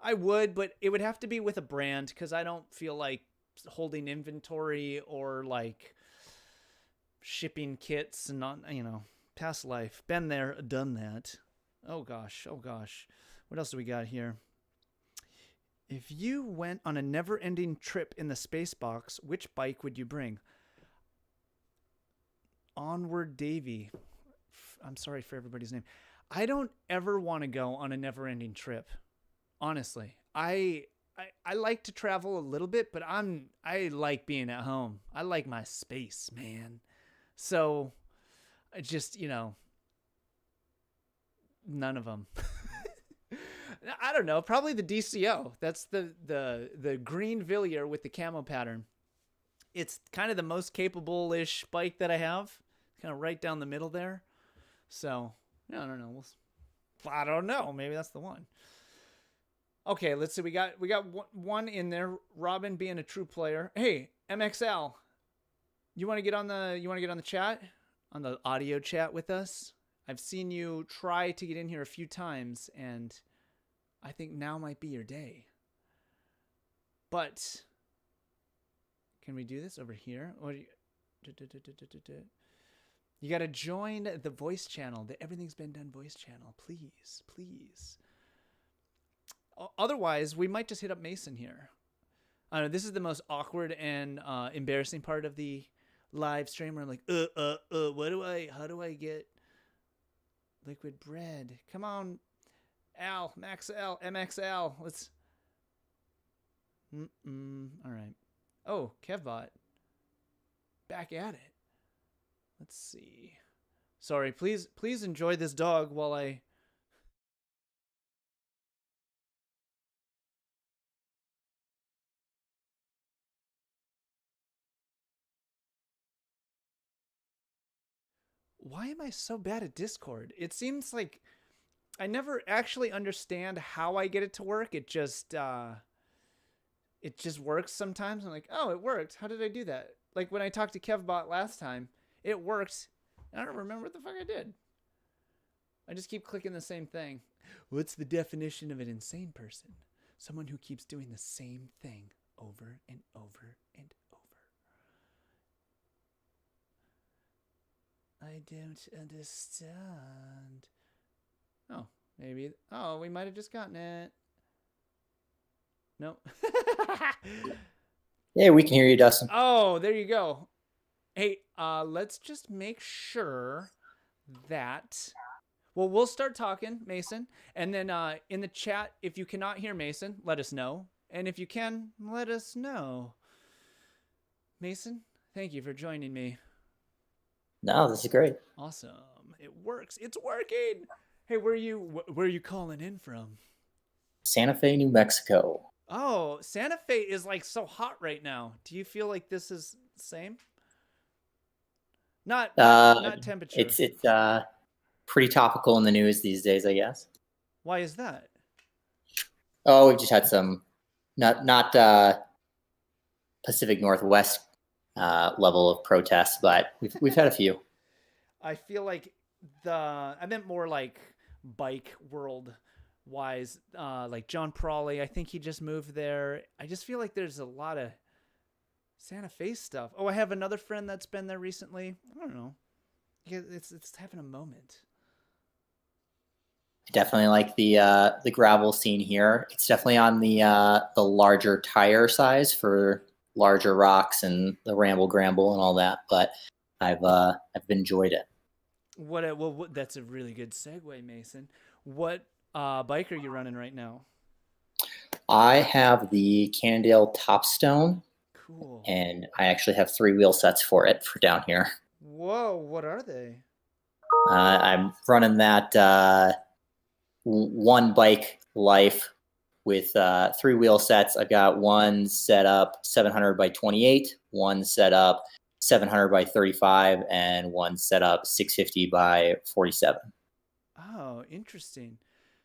I would, but it would have to be with a brand because I don't feel like holding inventory or like shipping kits and not, past life. Been there, done that. Oh gosh. What else do we got here? If you went on a never-ending trip in the space box, which bike would you bring? Onward Davy. I'm sorry for everybody's name. I don't ever want to go on a never-ending trip. Honestly. I like to travel a little bit, but I like being at home. I like my space, man. So, I just, none of them. I don't know. Probably the DCO. That's the green Villiers with the camo pattern. It's kind of the most capable-ish bike that I have. Kind of right down the middle there. So, I don't know. I don't know. Maybe that's the one. Okay, let's see. We got one in there. Robin being a true player. Hey, MXL. You want to get on the chat? On the audio chat with us? I've seen you try to get in here a few times, and I think now might be your day. But can we do this over here? Or you got to join the voice channel, the Everything's Been Done voice channel, please. Otherwise, we might just hit up Mason here. I don't know. This is the most awkward and embarrassing part of the live stream where I'm like, how do I get liquid bread? Come on, Al, Max L, MXL. Let's. All right. Oh, Kevbot. back at it. Let's see. Sorry, please enjoy this dog while I... Why am I so bad at Discord? It seems like I never actually understand how I get it to work. It just works sometimes. I'm like, oh, it worked. How did I do that? Like when I talked to KevBot last time, it worked. I don't remember what the fuck I did. I just keep clicking the same thing. What's the definition of an insane person? Someone who keeps doing the same thing over and over and over. I don't understand. Oh, maybe. Oh, we might have just gotten it. No. Yeah, we can hear you, Dustin. Oh, there you go. Hey, let's just make sure that... Well, we'll start talking, Mason. And then in the chat, if you cannot hear Mason, let us know. And if you can, let us know. Mason, thank you for joining me. No, this is great. Awesome. It works. It's working. Hey, where are you calling in from? Santa Fe, New Mexico. Oh, Santa Fe is like so hot right now. Do you feel like this is the same? Not temperature. It's pretty topical in the news these days, I guess. Why is that? Oh, we've just had some not Pacific Northwest level of protests, but we've had a few. I feel like I meant more like bike world wise, like John Prawley. I think he just moved there. I just feel like there's a lot of Santa Fe stuff. Oh, I have another friend that's been there recently. I don't know. It's having a moment. I definitely like the gravel scene here. It's definitely on the larger tire size for larger rocks and the ramble gramble and all that, but I've enjoyed it. Well, that's a really good segue, Mason. What bike are you running right now? I have the Cannondale Topstone. Cool. And I actually have 3 wheel sets for it for down here. Whoa, what are they? I'm running that one bike life with 3 wheel sets. I've got one set up 700 by 28, one set up 700 by 35, and one set up 650 by 47. Oh, interesting.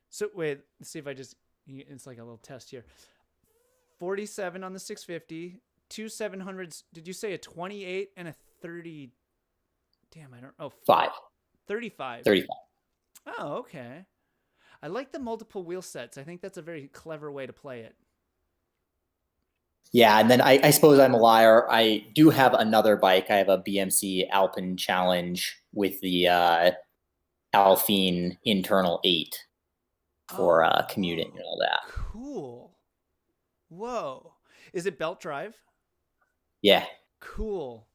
So wait, let's see if it's like a little test here. 47 on the 650, 2 700s. Did you say a 28 and a 30? Damn, I don't. Oh, 35. 35. Oh, okay. I like the multiple wheel sets. I think that's a very clever way to play it. Yeah, and then I suppose I'm a liar. I do have another bike. I have a BMC Alpine Challenge with the Alpine internal 8 for commuting and all that. Cool. Whoa. Is it belt drive? Yeah. Cool.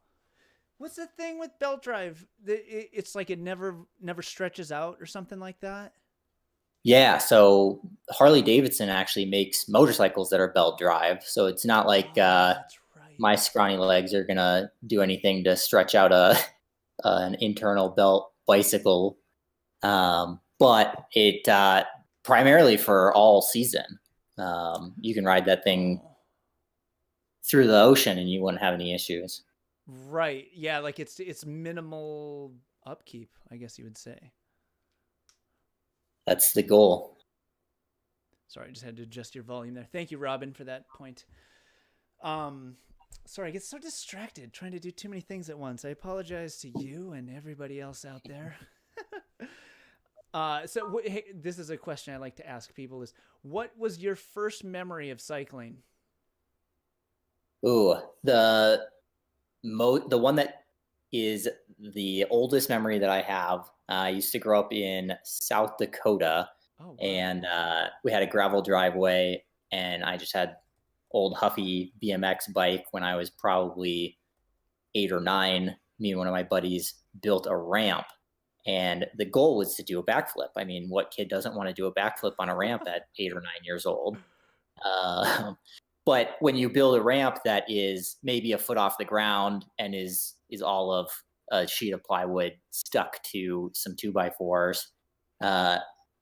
What's the thing with belt drive? It's like it never stretches out or something like that? Yeah, so Harley Davidson actually makes motorcycles that are belt drive. So it's not like that's right. My scrawny legs are going to do anything to stretch out an internal belt bicycle. But it primarily for all season. You can ride that thing through the ocean and you wouldn't have any issues. Right. Yeah, like it's minimal upkeep, I guess you would say. That's the goal. Sorry, I just had to adjust your volume there. Thank you, Robin, for that point. Sorry, I get so distracted trying to do too many things at once. I apologize to you and everybody else out there. Hey, this is a question I like to ask people: is what was your first memory of cycling? Ooh, the one that is the oldest memory that I have. I used to grow up in South Dakota, and we had a gravel driveway, and I just had old Huffy BMX bike when I was probably 8 or 9. Me and one of my buddies built a ramp, and the goal was to do a backflip. I mean, what kid doesn't want to do a backflip on a ramp at 8 or 9 years old? But when you build a ramp that is maybe a foot off the ground and is all of a sheet of plywood stuck to some 2x4s,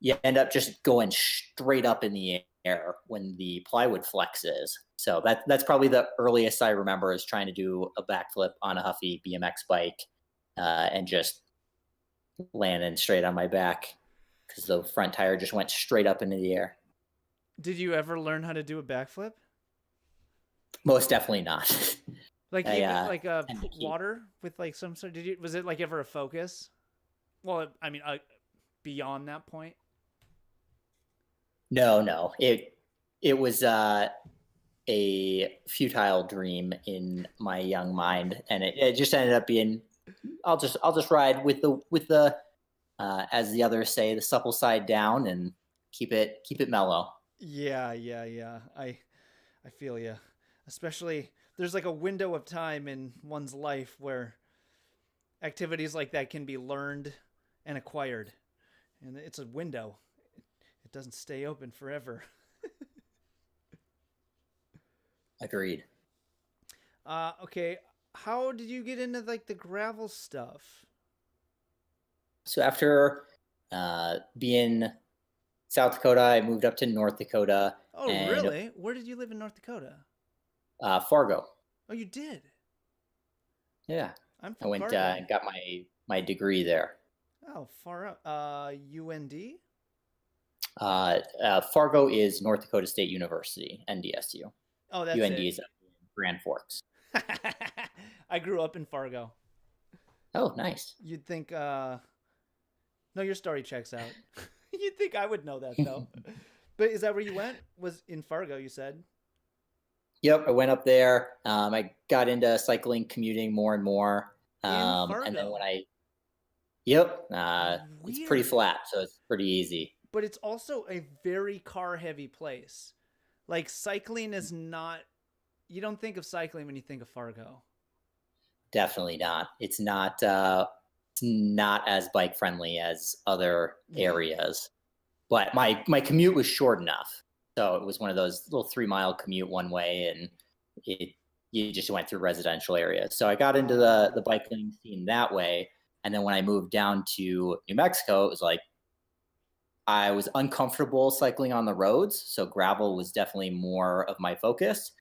you end up just going straight up in the air when the plywood flexes. So that's probably the earliest I remember, is trying to do a backflip on a Huffy BMX bike and just landing straight on my back because the front tire just went straight up into the air. Did you ever learn how to do a backflip? Most definitely not. Like even like water with like some sort. Was it like ever a focus? Well, I mean, beyond that point. No. It was a futile dream in my young mind, and it just ended up being, I'll just ride with the as the others say, the supple side down, and keep it mellow. Yeah. I feel you. Especially there's like a window of time in one's life where activities like that can be learned and acquired, and it's a window. It doesn't stay open forever. Agreed. Okay. How did you get into like the gravel stuff? So after being South Dakota, I moved up to North Dakota. Oh, really? Where did you live in North Dakota? Fargo. Oh, you did? Yeah. I'm from I went Fargo. and got my degree there. Oh, far up. UND? Fargo is North Dakota State University, NDSU. Oh, that's UND it. is up in Grand Forks. I grew up in Fargo. Oh, nice. You'd think, no, your story checks out. You'd think I would know that, though. But is that where you went? Was in Fargo, you said? Yep, I went up there. I got into cycling, commuting more and more. In Fargo? And then when it's pretty flat, so it's pretty easy. But it's also a very car-heavy place. Like, cycling is not... You don't think of cycling when you think of Fargo. Definitely not. It's not as bike friendly as other areas. But my commute was short enough. So it was one of those little 3-mile commute one way, and you just went through residential areas. So I got into the biking scene that way. And then when I moved down to New Mexico, it was like I was uncomfortable cycling on the roads. So gravel was definitely more of my focus.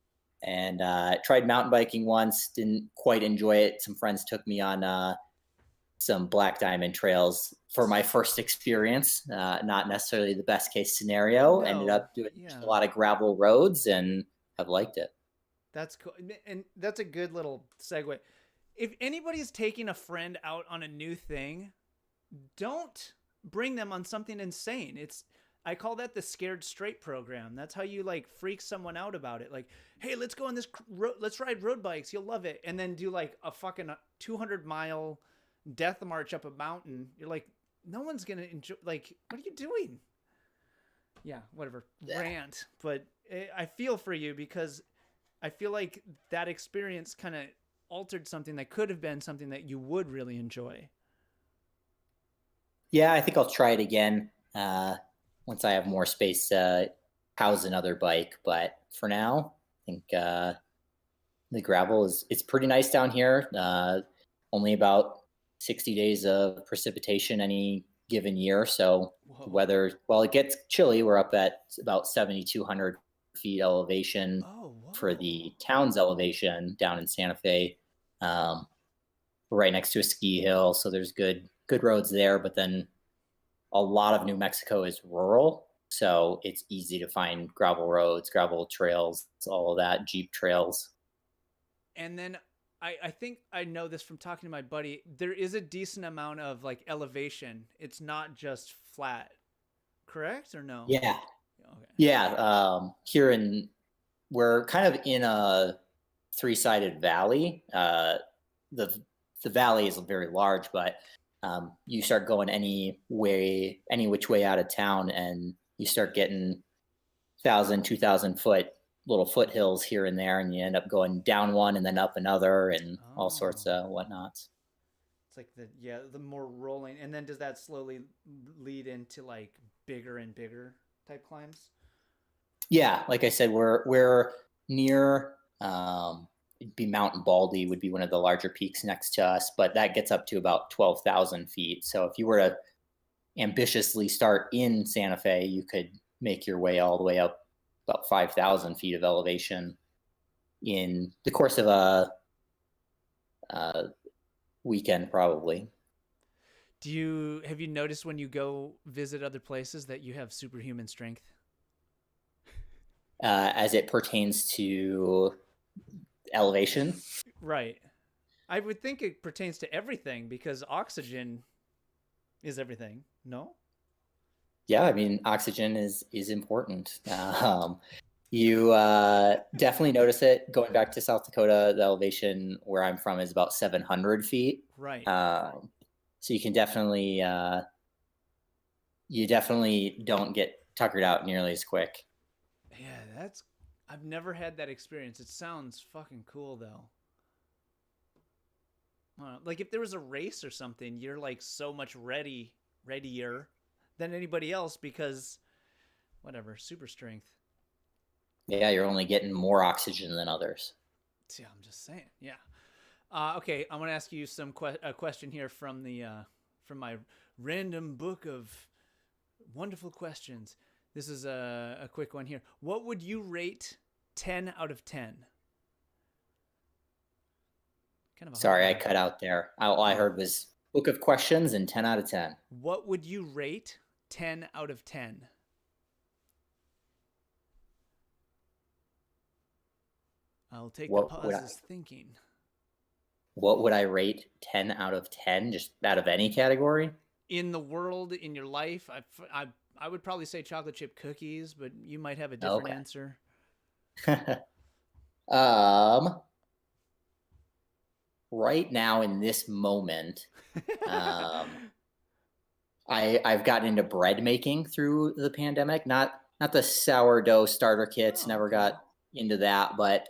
And tried mountain biking once, didn't quite enjoy it. Some friends took me on some Black Diamond trails for my first experience. Not necessarily the best case scenario. No, ended up doing a lot of gravel roads and have liked it. That's cool. And that's a good little segue. If anybody's taking a friend out on a new thing, don't bring them on something insane. I call that the scared straight program. That's how you like freak someone out about it. Like, hey, let's go on this let's ride road bikes. You'll love it. And then do like a fucking 200-mile death march up a mountain. You're like, no one's going to enjoy. Like, what are you doing? Yeah, whatever. Rant. But I feel for you because I feel like that experience kind of altered something that could have been something that you would really enjoy. Yeah, I think I'll try it again. Once I have more space to house another bike. But for now, I think the gravel it's pretty nice down here. Only about 60 days of precipitation any given year. So the weather, while it gets chilly, we're up at about 7,200 feet elevation for the town's elevation down in Santa Fe. We're right next to a ski hill, so there's good roads there. But then a lot of New Mexico is rural, so it's easy to find gravel roads, gravel trails, all of that, Jeep trails. And then I think I know this from talking to my buddy. There is a decent amount of like elevation. It's not just flat, correct or no? Yeah. Okay. Yeah. We're kind of in a 3-sided valley. The valley is very large, but you start going any which way out of town, and you start getting 1,000, 2,000 foot little foothills here and there, and you end up going down one and then up another and all sorts of whatnots. It's like the more rolling, and then does that slowly lead into like bigger and bigger type climbs? Yeah, like I said, we're near. It'd be Mountain Baldy would be one of the larger peaks next to us, but that gets up to about 12,000 feet. So if you were to ambitiously start in Santa Fe, you could make your way all the way up about 5,000 feet of elevation in the course of a weekend, probably. Have you noticed when you go visit other places that you have superhuman strength? As it pertains to elevation? Right. I would think it pertains to everything because oxygen is everything. No? Yeah, I mean, oxygen is important. You definitely notice it. Going back to South Dakota, the elevation where I'm from is about 700 feet. Right. So you can definitely, you definitely don't get tuckered out nearly as quick. Yeah, I've never had that experience. It sounds fucking cool though. Like if there was a race or something, you're like so much readier than anybody else because whatever, super strength. Yeah, you're only getting more oxygen than others. Yeah, I'm just saying. Yeah. Okay, I want to ask you a question here from from my random book of wonderful questions. This is a quick one here. What would you rate 10 out of 10? Sorry, I cut out there. All I heard was book of questions and 10 out of 10. What would you rate 10 out of 10? I'll take the pauses thinking. What would I rate 10 out of 10? Just out of any category? In the world, in your life, I would probably say chocolate chip cookies, but you might have a different answer. Right now in this moment, I've gotten into bread making through the pandemic. Not the sourdough starter kits. Never got into that, but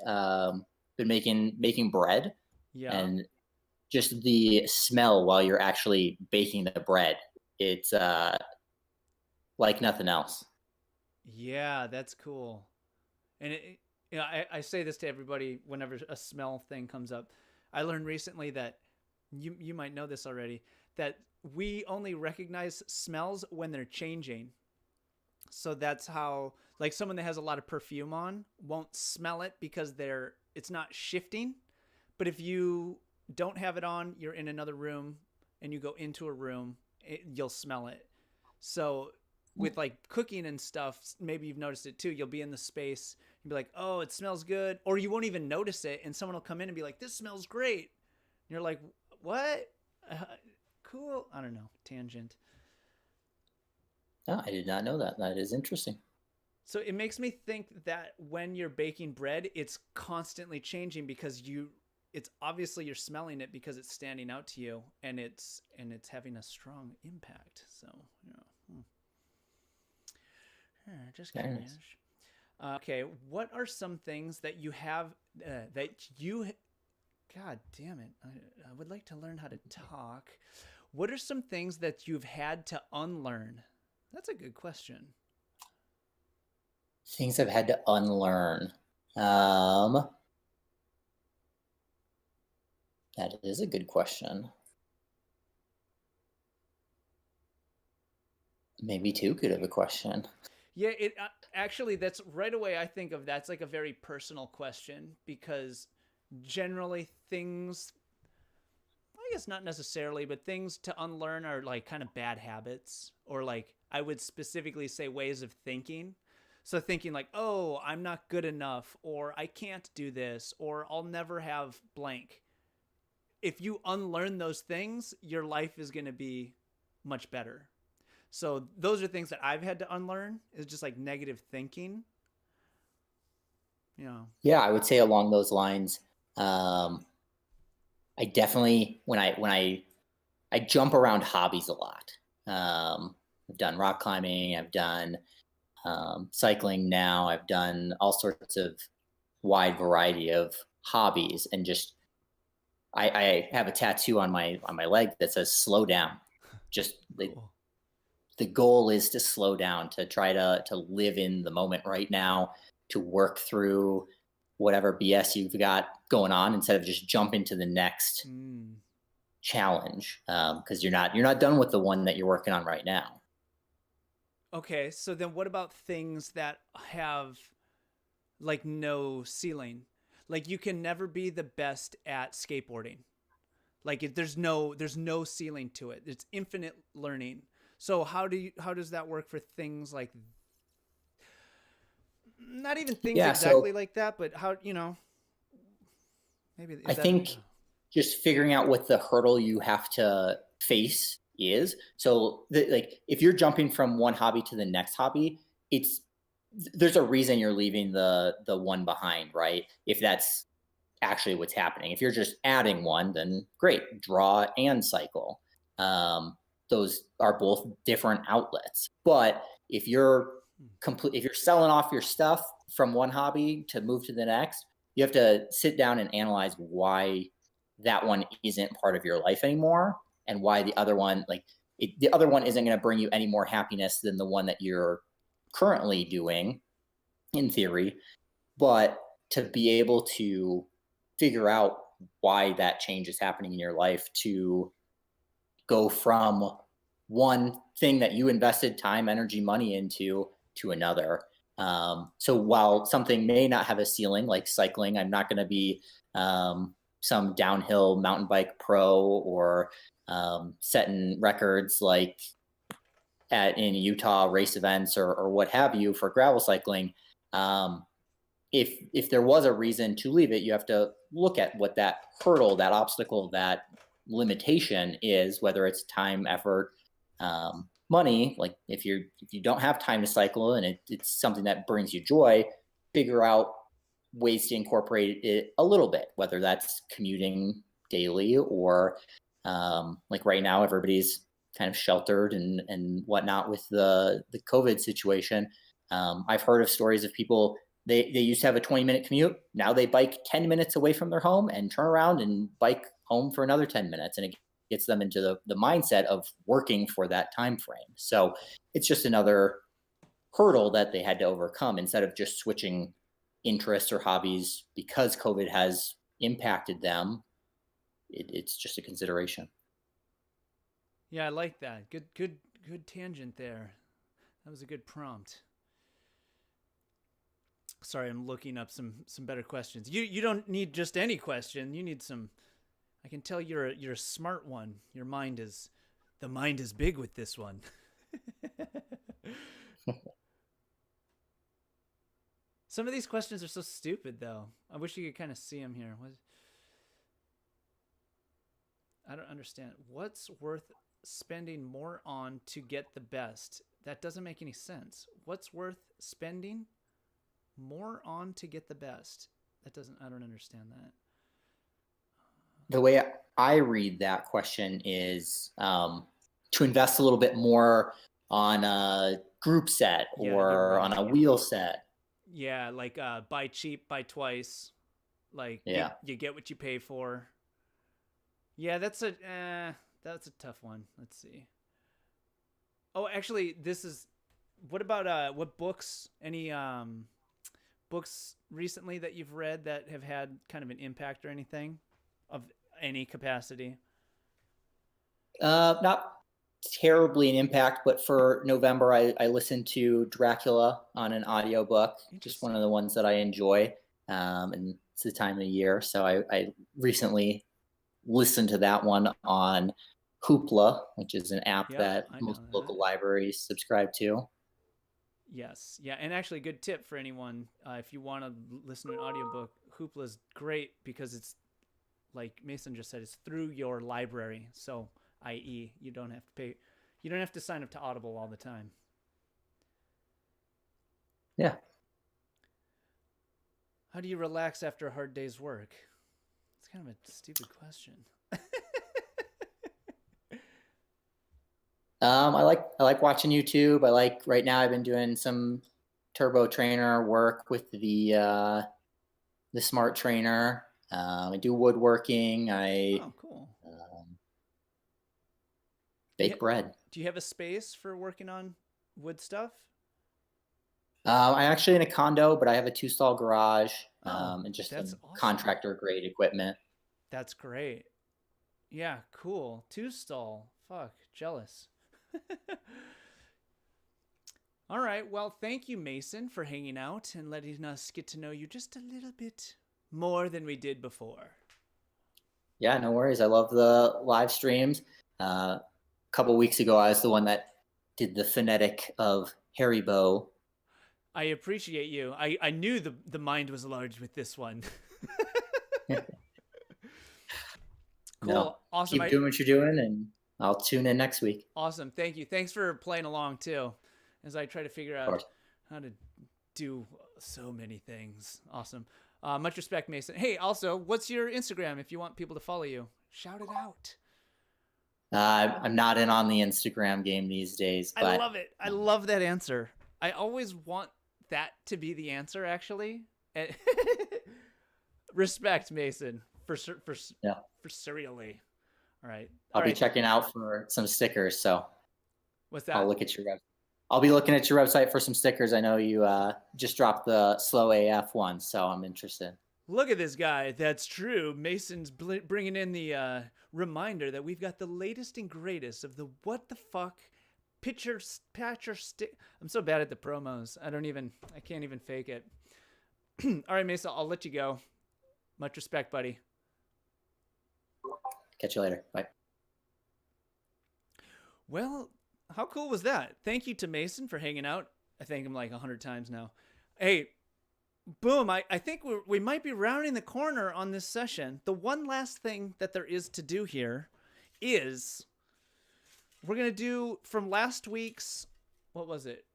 been making bread. Yeah. And just the smell while you're actually baking the bread, it's like nothing else. Yeah, that's cool. And I say this to everybody whenever a smell thing comes up. I learned recently that you might know this already, that we only recognize smells when they're changing. So that's how, like, someone that has a lot of perfume on won't smell it because it's not shifting. But if you don't have it on, you're in another room and you go into a room, you'll smell it. So with like cooking and stuff, maybe you've noticed it too. You'll be in the space and be like, oh, it smells good. Or you won't even notice it. And someone will come in and be like, this smells great. And you're like, what? Cool. I don't know. Tangent. Oh, I did not know that. That is interesting. So it makes me think that when you're baking bread, it's constantly changing because it's obviously you're smelling it because it's standing out to you and it's having a strong impact. So, just curious. Okay, what are some things that you have God damn it. I would like to learn how to talk. What are some things that you've had to unlearn? That's a good question. Things I've had to unlearn. That is a good question. Maybe too good of a question. Yeah, it actually, that's right away I think of that's like a very personal question because generally things, I guess not necessarily, but things to unlearn are like kind of bad habits or like I would specifically say ways of thinking. So thinking like, oh, I'm not good enough or I can't do this or I'll never have blank. If you unlearn those things, your life is going to be much better. So those are things that I've had to unlearn is just like negative thinking. Yeah, I would say along those lines. I definitely, when I jump around hobbies a lot. I've done rock climbing. I've done cycling now. I've done all sorts of wide variety of hobbies and just, I have a tattoo on my leg that says slow down. Just the goal is to slow down, to try to live in the moment right now, to work through whatever BS you've got going on instead of just jump into the next challenge, because you're not done with the one that you're working on right now. Okay, so then what about things that have like no ceiling? Like you can never be the best at skateboarding. Like there's no ceiling to it. It's infinite learning. So how does that work for things like, not even things exactly like that, but how, maybe I think just figuring out what the hurdle you have to face is. So like if you're jumping from one hobby to the next hobby, there's a reason you're leaving the one behind, right? If that's actually what's happening. If you're just adding one, then great, draw and cycle. Those are both different outlets. But if you're selling off your stuff from one hobby to move to the next, you have to sit down and analyze why that one isn't part of your life anymore, and why the other one, the other one isn't going to bring you any more happiness than the one that you're currently doing, in theory. But to be able to figure out why that change is happening in your life, to go from one thing that you invested time, energy, money into to another. So while something may not have a ceiling, like cycling, I'm not going to be some downhill mountain bike pro, or setting records like in Utah race events or what have you for gravel cycling. If there was a reason to leave it, you have to look at what that hurdle, that obstacle, that limitation is, whether it's time, effort, money. Like if you don't have time to cycle and it's something that brings you joy, figure out ways to incorporate it a little bit, whether that's commuting daily or like right now everybody's kind of sheltered and whatnot with the COVID situation. I've heard of stories of people, they used to have a 20-minute commute. Now they bike 10 minutes away from their home and turn around and bike home for another 10 minutes. And it gets them into the mindset of working for that time frame. So it's just another hurdle that they had to overcome, instead of just switching interests or hobbies because COVID has impacted them. It's just a consideration. Yeah, I like that. Good tangent there. That was a good prompt. Sorry, I'm looking up some better questions. You don't need just any question. You need some. I can tell you're a smart one. The mind is big with this one. Some of these questions are so stupid, though. I wish you could kind of see them here. I don't understand. What's worth spending more on to get the best? That doesn't make any sense. What's worth spending more on to get the best? I don't understand that. The way I read that question is to invest a little bit more on a group set or on a wheel set. Yeah, like buy cheap, buy twice. Like you get what you pay for. Yeah, that's a tough one. Let's see. Oh, actually, what about what books? Any books recently that you've read that have had kind of an impact or anything of any capacity? Not terribly an impact, but for November, I listened to Dracula on an audiobook, just one of the ones that I enjoy. And it's the time of year. So I recently listened to that one on Hoopla, which is an app that most local libraries subscribe to. Yes. Yeah. And actually, good tip for anyone. If you want to listen to an audiobook, Hoopla is great because it's, like Mason just said, it's through your library. So, i.e., you don't have to pay. You don't have to sign up to Audible all the time. Yeah. How do you relax after a hard day's work? It's kind of a stupid question. I like watching YouTube. Right now I've been doing some turbo trainer work with the smart trainer. I do woodworking. Cool. Bake bread. Do you have a space for working on wood stuff? I'm actually in a condo, but I have a 2-stall garage and just that's some awesome. contractor grade equipment. That's great. Yeah, cool. 2-stall. Fuck, jealous. All right. Well, thank you, Mason, for hanging out and letting us get to know you just a little bit more than we did before. Yeah, no worries. I love the live streams. A couple weeks ago, I was the one that did the phonetic of Haribo. I appreciate you. I knew the mind was large with this one. Cool. No, Awesome. keep doing what you're doing, and I'll tune in next week. Awesome. Thank you. Thanks for playing along too, as I try to figure out how to do so many things. Awesome. Much respect, Mason. Hey, also, what's your Instagram if you want people to follow you? Shout it out. I'm not in on the Instagram game these days. But I love it. I love that answer. I always want that to be the answer, actually. Respect, Mason, for serially. All right. I'll be checking out for some stickers. So what's that? I'll be looking at your website for some stickers. I know you just dropped the Slow AF one, so I'm interested. Look at this guy. That's true. Mason's bringing in the reminder that we've got the latest and greatest of the what the fuck patcher stick. I'm so bad at the promos. I can't even fake it. All right, Mason, I'll let you go. Much respect, buddy. Catch you later. Bye. Well, how cool was that? Thank you to Mason for hanging out. I thank him like 100 times now. Hey, boom. I think we might be rounding the corner on this session. The one last thing that there is to do here is we're going to do from last week's, what was it?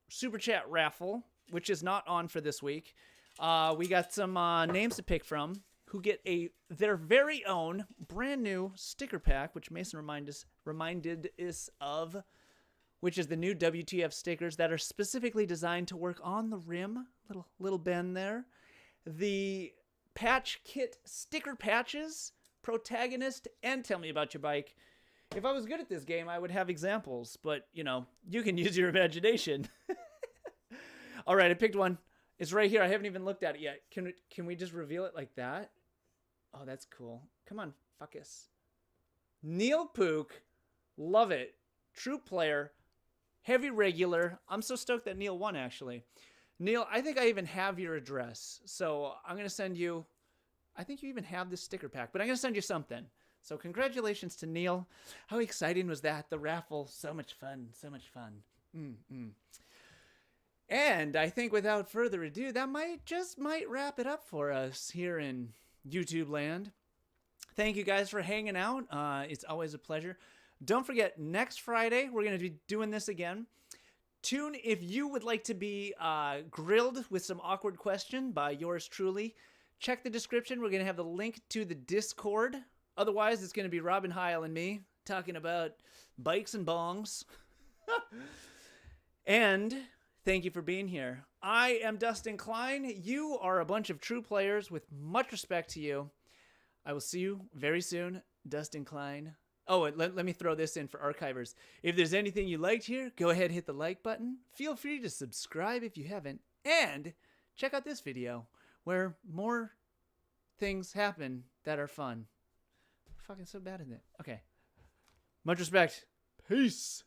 Super Chat raffle, which is not on for this week. We got some names to pick from who get their very own brand new sticker pack, which Mason reminded us of, which is the new WTF stickers that are specifically designed to work on the rim, little bend there. The patch kit sticker patches, protagonist, and tell me about your bike. If I was good at this game, I would have examples, but you can use your imagination. All right, I picked one. It's right here. I haven't even looked at it yet. Can we just reveal it like that? Oh, that's cool. Come on, fuckus. Neil Pook. Love it. True player. Heavy regular. I'm so stoked that Neil won, actually. Neil, I think I even have your address. So I'm going to send you... I think you even have this sticker pack, but I'm going to send you something. So congratulations to Neil. How exciting was that? The raffle. So much fun. So much fun. And I think without further ado, that might wrap it up for us here in YouTube land. Thank you guys for hanging out. It's always a pleasure. Don't forget, next Friday, we're going to be doing this again. Tune if you would like to be grilled with some awkward question by yours truly. Check the description. We're going to have the link to the Discord. Otherwise, it's going to be Robin Heil and me talking about bikes and bongs. And thank you for being here. I am Dustin Klein. You are a bunch of true players with much respect to you. I will see you very soon. Dustin Klein. Oh, and let me throw this in for archivers. If there's anything you liked here, go ahead and hit the like button. Feel free to subscribe if you haven't. And check out this video where more things happen that are fun. I'm fucking so bad at it. Okay. Much respect. Peace.